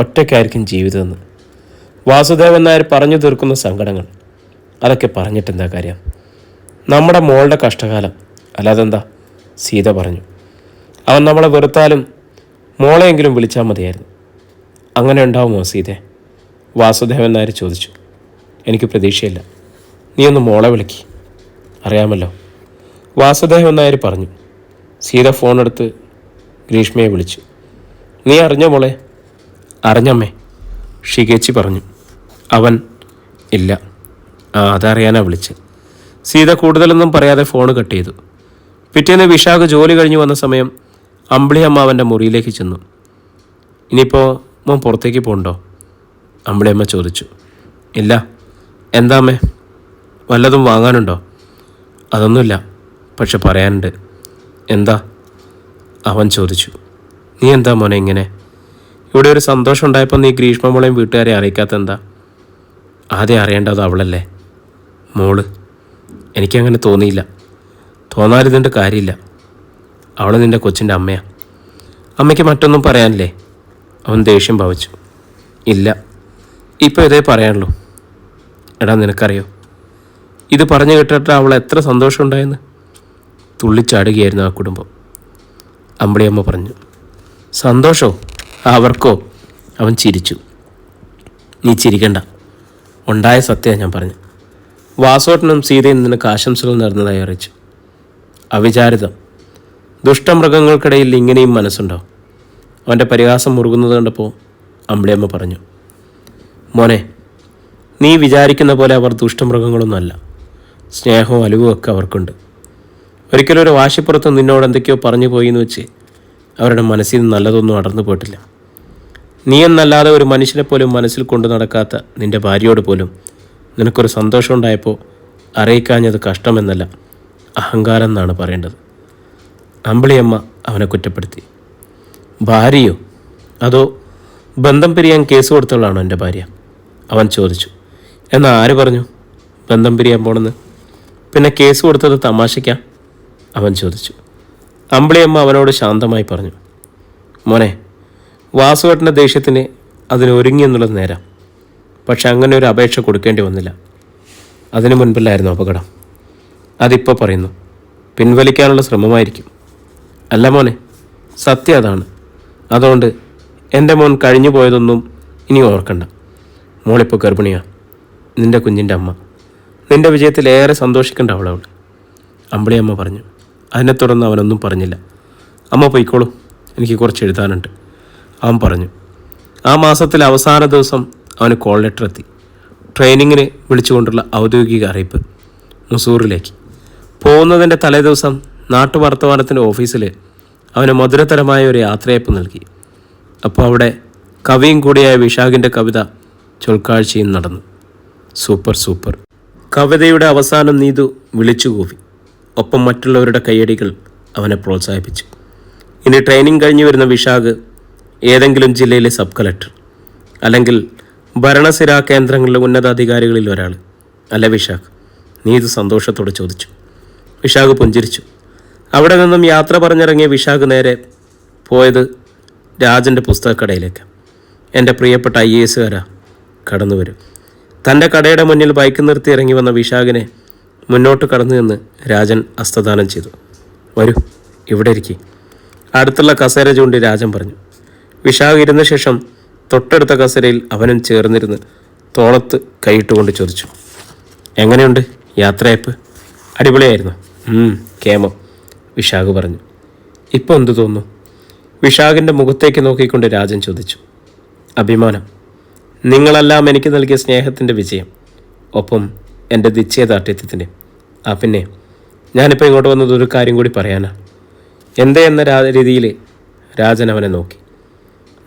ഒറ്റയ്ക്കായിരിക്കും ജീവിതമെന്ന്. വാസുദേവൻ നായർ പറഞ്ഞു തീർക്കുന്ന സങ്കടങ്ങൾ, അതൊക്കെ പറഞ്ഞിട്ടെന്താ കാര്യം? നമ്മുടെ മോളുടെ കഷ്ടകാലം അല്ലാതെന്താ? സീത പറഞ്ഞു. അവൻ നമ്മളെ വെറുത്താലും മോളെയെങ്കിലും വിളിച്ചാൽ മതിയായിരുന്നു. അങ്ങനെ ഉണ്ടാവുമോ സീതേ? വാസുദേവൻ നായർ ചോദിച്ചു. എനിക്ക് പ്രതീക്ഷയില്ല. നീ ഒന്ന് മോളെ വിളിക്ക്, അറിയാമല്ലോ, വാസുദേവൻ നായർ പറഞ്ഞു. സീത ഫോണെടുത്ത് ഗ്രീഷ്മയെ വിളിച്ചു. നീ അറിഞ്ഞോ മോളെ? അറിഞ്ഞമ്മേ, ഷികേച്ചി പറഞ്ഞു. അവൻ ഇല്ല. അതറിയാനാ വിളിച്ചത്. സീത കൂടുതലൊന്നും പറയാതെ ഫോൺ കട്ട് ചെയ്തു. പിറ്റേന്ന് വിശാഖ് ജോലി കഴിഞ്ഞ് വന്ന സമയം അമ്പിളിയമ്മ അവൻ്റെ മുറിയിലേക്ക് ചെന്നു. ഇനിയിപ്പോൾ മോൻ പുറത്തേക്ക് പോകണ്ടോ? അമ്പിളിയമ്മ ചോദിച്ചു. ഇല്ല. എന്താ അമ്മേ, വല്ലതും വാങ്ങാനുണ്ടോ? അതൊന്നുമില്ല, പക്ഷെ പറയാനുണ്ട്. എന്താ? അവൻ ചോദിച്ചു. നീ എന്താ മോനെ ഇങ്ങനെ? ഇവിടെ ഒരു സന്തോഷം ഉണ്ടായപ്പോൾ നീ ഗ്രീഷ്മ മോളെയും വീട്ടുകാരെ അറിയിക്കാത്ത എന്താ? ആദ്യം അറിയേണ്ടത് അവളല്ലേ, മോള്. എനിക്കങ്ങനെ തോന്നിയില്ല. തോന്നാതിരുന്നിട്ട് കാര്യമില്ല. അവൾ നിൻ്റെ കൊച്ചിൻ്റെ അമ്മയാ. അമ്മയ്ക്ക് മറ്റൊന്നും പറയാനില്ലേ? അവൻ ദേഷ്യം ഭാവിച്ചു. ഇല്ല, ഇപ്പോൾ ഇതേ പറയാനുള്ളൂ. എടാ, നിനക്കറിയോ ഇത് പറഞ്ഞു കേട്ടിട്ട് അവൾ എത്ര സന്തോഷമുണ്ടായെന്ന്? തുള്ളിച്ചാടുകയായിരുന്നു ആ കുടുംബം. അമ്പിളിയമ്മ പറഞ്ഞു. സന്തോഷോ? അവർക്കോ? അവൻ ചിരിച്ചു. നീ ചിരിക്കണ്ട, ഉണ്ടായ സത്യമാണ് ഞാൻ പറഞ്ഞു. വാസോട്ടനും സീതയും നിനക്ക് ആശംസകൾ നേർന്നതായി അറിയിച്ചു. അവിചാരിതം. ദുഷ്ടമൃഗങ്ങൾക്കിടയിൽ ഇങ്ങനെയും മനസ്സുണ്ടോ? അവൻ്റെ പരിഹാസം മുറുകുന്നത് കണ്ടപ്പോൾ അമ്പിളിയമ്മ പറഞ്ഞു. മോനെ, നീ വിചാരിക്കുന്ന പോലെ അവർ ദുഷ്ടമൃഗങ്ങളൊന്നുമല്ല. സ്നേഹവും അലിവും ഒക്കെ അവർക്കുണ്ട്. ഒരിക്കലും ഒരു വാശിപ്പുറത്ത് നിന്നോട് എന്തൊക്കെയോ പറഞ്ഞു പോയി എന്ന് വെച്ച് അവരുടെ മനസ്സിൽ നിന്ന് നല്ലതൊന്നും അടർന്നു പോയിട്ടില്ല. നീ എന്നല്ലാതെ ഒരു മനുഷ്യനെ പോലും മനസ്സിൽ കൊണ്ടു നടക്കാത്ത നിൻ്റെ ഭാര്യയോട് പോലും നിനക്കൊരു സന്തോഷം ഉണ്ടായപ്പോൾ അറിയിക്കാഞ്ഞത് കഷ്ടമെന്നല്ല, അഹങ്കാരം എന്നാണ് പറയേണ്ടത്. അമ്പിളിയമ്മ അവനെ കുറ്റപ്പെടുത്തി. ഭാര്യയോ? അതോ ബന്ധം പിരിയാൻ കേസ് കൊടുത്തവളാണോ എൻ്റെ ഭാര്യ? അവൻ ചോദിച്ചു. എന്നാൽ ആര് പറഞ്ഞു ബന്ധം പിരിയാൻ പോണെന്ന്? പിന്നെ കേസ് കൊടുത്തത് തമാശയ്ക്കാ? അവൻ ചോദിച്ചു. അമ്പിളിയമ്മ അവനോട് ശാന്തമായി പറഞ്ഞു. മോനെ, വാസുവേട്ടൻ്റെ ദേഷ്യത്തിന് അതിന് ഒരുങ്ങിയെന്നുള്ളത് നേരം. പക്ഷെ അങ്ങനെ ഒരു അപേക്ഷ കൊടുക്കേണ്ടി വന്നില്ല. അതിനു മുൻപില്ലായിരുന്നു അപകടം. അതിപ്പോൾ പറയുന്നു. പിൻവലിക്കാനുള്ള ശ്രമമായിരിക്കും. അല്ല മോനെ, സത്യം അതാണ്. അതുകൊണ്ട് എൻ്റെ മോൻ കഴിഞ്ഞു പോയതൊന്നും ഇനി ഓർക്കണ്ട. മോളിപ്പോൾ ഗർഭിണിയാണ്. നിൻ്റെ കുഞ്ഞിൻ്റെ അമ്മ. നിൻ്റെ വിജയത്തിൽ ഏറെ സന്തോഷിക്കേണ്ട അവളവൾ. അമ്പിളിയമ്മ പറഞ്ഞു. അതിനെ തുടർന്ന് അവനൊന്നും പറഞ്ഞില്ല. അമ്മ പൊയ്ക്കോളൂ, എനിക്ക് കുറച്ച് എഴുതാനുണ്ട്, അവൻ പറഞ്ഞു. ആ മാസത്തിലെ അവസാന ദിവസം അവന് കോൾ ലെറ്റർ എത്തി. ട്രെയിനിങ്ങിന് വിളിച്ചുകൊണ്ടുള്ള ഔദ്യോഗിക അറിയിപ്പ് മുസൂറിലേക്ക്. പോകുന്നതിൻ്റെ തലേദിവസം നാട്ടുവർത്തമാനത്തിൻ്റെ ഓഫീസിൽ അവന് മധുരതരമായ ഒരു യാത്രയയപ്പ് നൽകി. അപ്പോൾ അവിടെ കവിയും കൂടിയായ വിശാഖിൻ്റെ കവിത ചൊൽക്കാഴ്ചയും നടന്നു. Super super. കവിതയുടെ അവസാനം നീതു വിളിച്ചുകൂവി. ഒപ്പം മറ്റുള്ളവരുടെ കയ്യടികൾ അവനെ പ്രോത്സാഹിപ്പിച്ചു. ഇനി ട്രെയിനിങ് കഴിഞ്ഞു വരുന്ന വിശാഖ് ഏതെങ്കിലും ജില്ലയിലെ സബ് കളക്ടർ, അല്ലെങ്കിൽ ഭരണസിരാ കേന്ദ്രങ്ങളിലെ ഉന്നതാധികാരികളിൽ ഒരാൾ അല്ല വിശാഖ്? നീതു സന്തോഷത്തോടെ ചോദിച്ചു. വിശാഖ് പുഞ്ചിരിച്ചു. അവിടെ നിന്നും യാത്ര പറഞ്ഞിറങ്ങിയ വിശാഖ് നേരെ പോയത് രാജൻ്റെ പുസ്തകക്കടയിലേക്ക്. എൻ്റെ പ്രിയപ്പെട്ട IAS കടന്നു വരും. തൻ്റെ കടയുടെ മുന്നിൽ ബൈക്ക് നിർത്തി ഇറങ്ങി വന്ന വിശാഖിനെ മുന്നോട്ട് കടന്നു നിന്ന് രാജൻ ഹസ്തദാനം ചെയ്തു. വരൂ, ഇവിടെ ഇരിക്കുക, അടുത്തുള്ള കസേര ചൂണ്ടി രാജൻ പറഞ്ഞു. വിശാഖ് ഇരുന്ന ശേഷം തൊട്ടടുത്ത കസേരയിൽ അവനും ചേർന്നിരുന്ന് തോളത്ത് കൈയിട്ടുകൊണ്ട് ചോദിച്ചു. എങ്ങനെയുണ്ട് യാത്രയപ്പ്? അടിപൊളിയായിരുന്നു. കേമം, വിശാഖ് പറഞ്ഞു. ഇപ്പോൾ എന്തു തോന്നുന്നു? വിശാഖിൻ്റെ മുഖത്തേക്ക് നോക്കിക്കൊണ്ട് രാജൻ ചോദിച്ചു. അഭിമാനം. നിങ്ങളെല്ലാം എനിക്ക് നൽകിയ സ്നേഹത്തിൻ്റെ വിജയം, ഒപ്പം എൻ്റെ നിശ്ചയദാർഢ്യത്തിൻ്റെ. പിന്നെ ഞാനിപ്പോൾ ഇങ്ങോട്ട് വന്നത് ഒരു കാര്യം കൂടി പറയാനാണ്. എന്തേ എന്ന രീതിയിൽ രാജൻ അവനെ നോക്കി.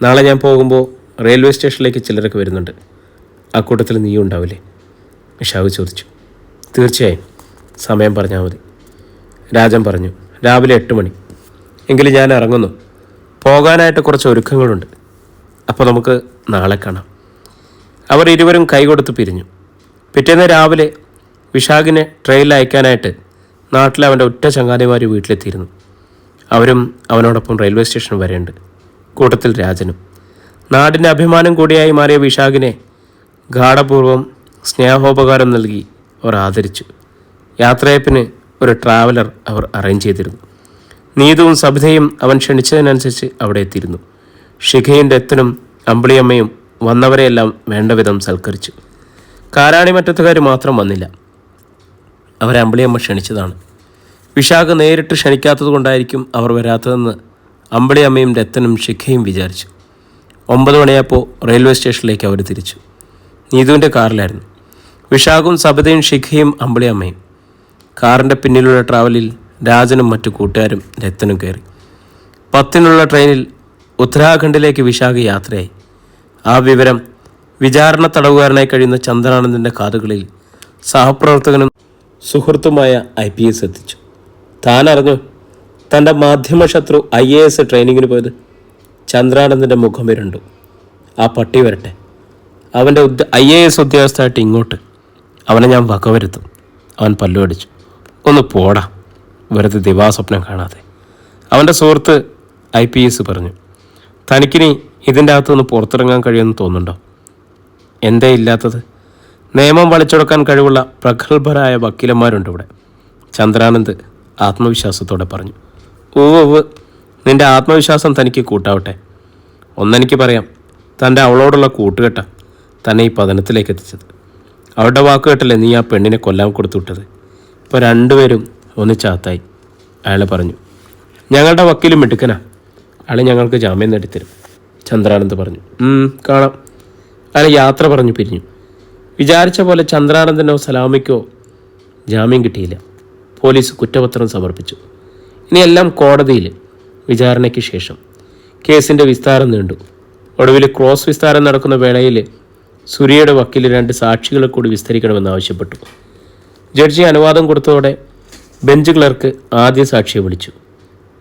നാളെ ഞാൻ പോകുമ്പോൾ റെയിൽവേ സ്റ്റേഷനിലേക്ക് ചിലരൊക്കെ വരുന്നുണ്ട്. ആ കൂട്ടത്തിൽ നീയും ഉണ്ടാവില്ലേ? വിശാഖ് ചോദിച്ചു. തീർച്ചയായും, സമയം പറഞ്ഞാൽ മതി, രാജൻ പറഞ്ഞു. രാവിലെ 8 മണി. എങ്കിലും ഞാൻ ഇറങ്ങുന്നു. പോകാനായിട്ട് കുറച്ച് ഒരുക്കങ്ങളുണ്ട്. അപ്പോൾ നമുക്ക് നാളെ കാണാം. അവർ ഇരുവരും കൈകൊടുത്ത് പിരിഞ്ഞു. പിറ്റേന്ന് രാവിലെ വിശാഖിനെ ട്രെയിനിൽ അയക്കാനായിട്ട് നാട്ടിലെ അവൻ്റെ ഒറ്റ ചങ്ങാതിമാർ വീട്ടിലെത്തിയിരുന്നു. അവരും അവനോടൊപ്പം റെയിൽവേ സ്റ്റേഷൻ വരെയുണ്ട്. കൂട്ടത്തിൽ രാജനും. നാടിൻ്റെ അഭിമാനം കൂടിയായി മാറിയ വിശാഖിനെ ഗാഢപൂർവം സ്നേഹോപകാരം നൽകി അവർ ആദരിച്ചു. യാത്രയപ്പിന് ഒരു ട്രാവലർ അവർ അറേഞ്ച് ചെയ്തിരുന്നു. നീതുവും സബിതയും അവൻ ക്ഷണിച്ചതിനനുസരിച്ച് അവിടെ എത്തിയിരുന്നു. ശിഖയും രത്തനും അമ്പിളിയമ്മയും വന്നവരെയെല്ലാം വേണ്ടവിധം സൽക്കരിച്ചു. കാരാണിമറ്റത്തുകാർ മാത്രം വന്നില്ല. അവരെ അമ്പിളിയമ്മ ക്ഷണിച്ചതാണ്. വിശാഖ് നേരിട്ട് ക്ഷണിക്കാത്തത് കൊണ്ടായിരിക്കും അവർ വരാത്തതെന്ന് അമ്പിളിയമ്മയും രത്തനും ശിഖയും വിചാരിച്ചു. 9 മണിയായപ്പോൾ റെയിൽവേ സ്റ്റേഷനിലേക്ക് അവർ തിരിച്ചു. നീതുവിൻ്റെ കാറിലായിരുന്നു. വിശാഖും സബിതയും ശിഖയും അമ്പിളിയമ്മയും. കാറിൻ്റെ പിന്നിലുള്ള ട്രാവലിൽ രാജനും മറ്റു കൂട്ടുകാരും രത്തനും കയറി. 10-നുള്ള ട്രെയിനിൽ ഉത്തരാഖണ്ഡിലേക്ക് വിശാഖ് യാത്രയായി. ആ വിവരം വിചാരണ തടവുകാരനായി കഴിയുന്ന ചന്ദ്രാനന്ദൻ്റെ കാതുകളിൽ സഹപ്രവർത്തകനും സുഹൃത്തുമായ IPS എത്തിച്ചു. താൻ അറിഞ്ഞു തൻ്റെ മാധ്യമശത്രു IAS ട്രെയിനിങ്ങിന് പോയത്? ചന്ദ്രാനന്ദൻ്റെ മുഖം ഇരുണ്ടു. ആ പട്ടി വരട്ടെ, അവൻ്റെ IAS ഉദ്യോഗസ്ഥനായിട്ട് ഇങ്ങോട്ട്. അവനെ ഞാൻ വകവരുത്തും. അവൻ പല്ലുകടിച്ചു. ഒന്ന് പോടാ, വെറുതെ ദിവാസ്വപ്നം കാണാതെ, അവൻ്റെ സുഹൃത്ത് IPS പറഞ്ഞു. തനിക്കിനി ഇതിൻ്റെ അകത്തുനിന്ന് പുറത്തിറങ്ങാൻ കഴിയുമെന്ന് തോന്നുന്നുണ്ടോ? എന്തേ ഇല്ലാത്തത്? നിയമം വലിച്ചെടുക്കാൻ കഴിവുള്ള പ്രഗത്ഭരായ വക്കീലന്മാരുണ്ട് ഇവിടെ, ചന്ദ്രാനന്ദ് ആത്മവിശ്വാസത്തോടെ പറഞ്ഞു. ഓവ്, നിൻ്റെ ആത്മവിശ്വാസം തനിക്ക് കൂട്ടാവട്ടെ. ഒന്നെനിക്ക് പറയാം, തൻ്റെ അവളോടുള്ള കൂട്ടുകെട്ട തന്നെ ഈ പതനത്തിലേക്ക് എത്തിച്ചത്. അവളുടെ വാക്കുകെട്ടല്ലേ നീ ആ പെണ്ണിനെ കൊല്ലാൻ കൊടുത്തു വിട്ടത്. ഇപ്പോൾ രണ്ടുപേരും ഒന്നിച്ചാത്തായി. അയാൾ പറഞ്ഞു. ഞങ്ങളുടെ വക്കീലും മിടുക്കനാ, അയാൾ ഞങ്ങൾക്ക് ജാമ്യം നേടിത്തരും, ചന്ദ്രാനന്ദ് പറഞ്ഞു. കാണാം. അയാൾ യാത്ര പറഞ്ഞു പിരിഞ്ഞു. വിചാരിച്ച പോലെ ചന്ദ്രാനന്ദനോ സലാമിക്കോ ജാമ്യം കിട്ടിയില്ല. പോലീസ് കുറ്റപത്രം സമർപ്പിച്ചു. ഇനിയെല്ലാം കോടതിയിൽ വിചാരണയ്ക്ക് ശേഷം. കേസിൻ്റെ വിസ്താരം നീണ്ടു. ഒടുവിൽ ക്രോസ് വിസ്താരം നടക്കുന്ന വേളയിൽ സുരിയുടെ വക്കീൽ 2 സാക്ഷികളെ കൂടി വിസ്തരിക്കണമെന്ന് ആവശ്യപ്പെട്ടു. ജഡ്ജി അനുവാദം കൊടുത്തതോടെ ബെഞ്ച് ക്ലർക്ക് ആദ്യ സാക്ഷിയെ വിളിച്ചു.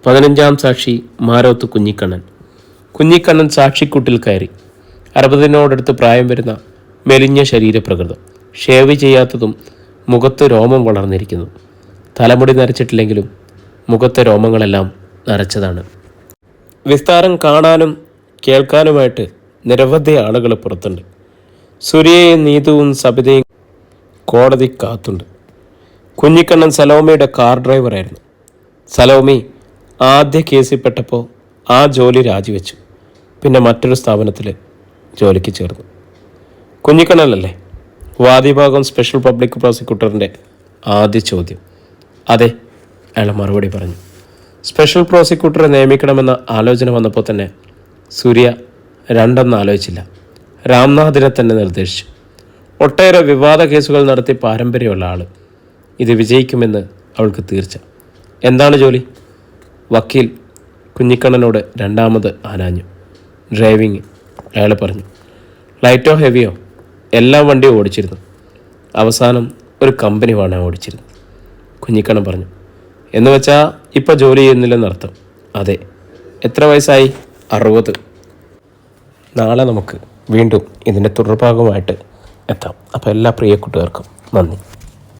15-ാം സാക്ഷി മാരോത്ത് കുഞ്ഞിക്കണ്ണൻ. കുഞ്ഞിക്കണ്ണൻ സാക്ഷിക്കൂട്ടിൽ കയറി. 60-നോടടുത്ത് പ്രായം വരുന്ന മെലിഞ്ഞ ശരീരപ്രകൃതം, ഷേവ് ചെയ്യാത്തതും മുഖത്ത് രോമം വളർന്നിരിക്കുന്നു. തലമുടി നരച്ചിട്ടില്ലെങ്കിലും മുഖത്തെ രോമങ്ങളെല്ലാം നരച്ചതാണ്. വിസ്താരം കാണാനും കേൾക്കാനുമായിട്ട് നിരവധി ആളുകൾ പുറത്തുണ്ട്. സൂര്യയും നീതുവും സബിതയും കോടതി കാത്തുണ്ട്. കുഞ്ഞിക്കണ്ണൻ സലോമയുടെ കാർ ഡ്രൈവറായിരുന്നു. സലോമി ആദ്യ കേസിൽപ്പെട്ടപ്പോൾ ആ ജോലി രാജിവെച്ചു. പിന്നെ മറ്റൊരു സ്ഥാപനത്തിൽ ജോലിക്ക് ചേർന്നു. കുഞ്ഞിക്കണ്ണനല്ലേ വാദിഭാഗം സ്പെഷ്യൽ പബ്ലിക് പ്രോസിക്യൂട്ടറിൻ്റെ ആദ്യ ചോദ്യം. അതെ, അയാൾ മറുപടി പറഞ്ഞു. സ്പെഷ്യൽ പ്രോസിക്യൂട്ടറെ നിയമിക്കണമെന്ന ആലോചന വന്നപ്പോൾ തന്നെ സൂര്യ രണ്ടെന്ന് ആലോചിച്ചില്ല. രാംനാഥിനെ തന്നെ നിർദ്ദേശിച്ചു. ഒട്ടേറെ വിവാദ കേസുകൾ നടത്തി പാരമ്പര്യമുള്ള ആൾ. ഇത് വിജയിക്കുമെന്ന് അവൾക്ക് തീർച്ച. എന്താണ് ജോലി? വക്കീൽ കുഞ്ഞിക്കണ്ണനോട് രണ്ടാമത് ആനാഞ്ഞു. ഡ്രൈവിങ്, അയാൾ പറഞ്ഞു. ലൈറ്റോ ഹെവിയോ എല്ലാ വണ്ടിയും ഓടിച്ചിരുന്നു. അവസാനം ഒരു കമ്പനി വാണ ഓടിച്ചിരുന്നു. കുഞ്ഞിക്കണ്ണൻ പറഞ്ഞു. എന്ന് വെച്ചാൽ ഇപ്പോൾ ജോലി ചെയ്യുന്നില്ലെന്നർത്ഥം. അതെ. എത്ര വയസ്സായി? 60. നാളെ നമുക്ക് വീണ്ടും ഇതിൻ്റെ തുടർഭാഗമായിട്ട് എത്താം. അപ്പോൾ എല്ലാ പ്രിയ കൂട്ടുകാർക്കും നന്ദി.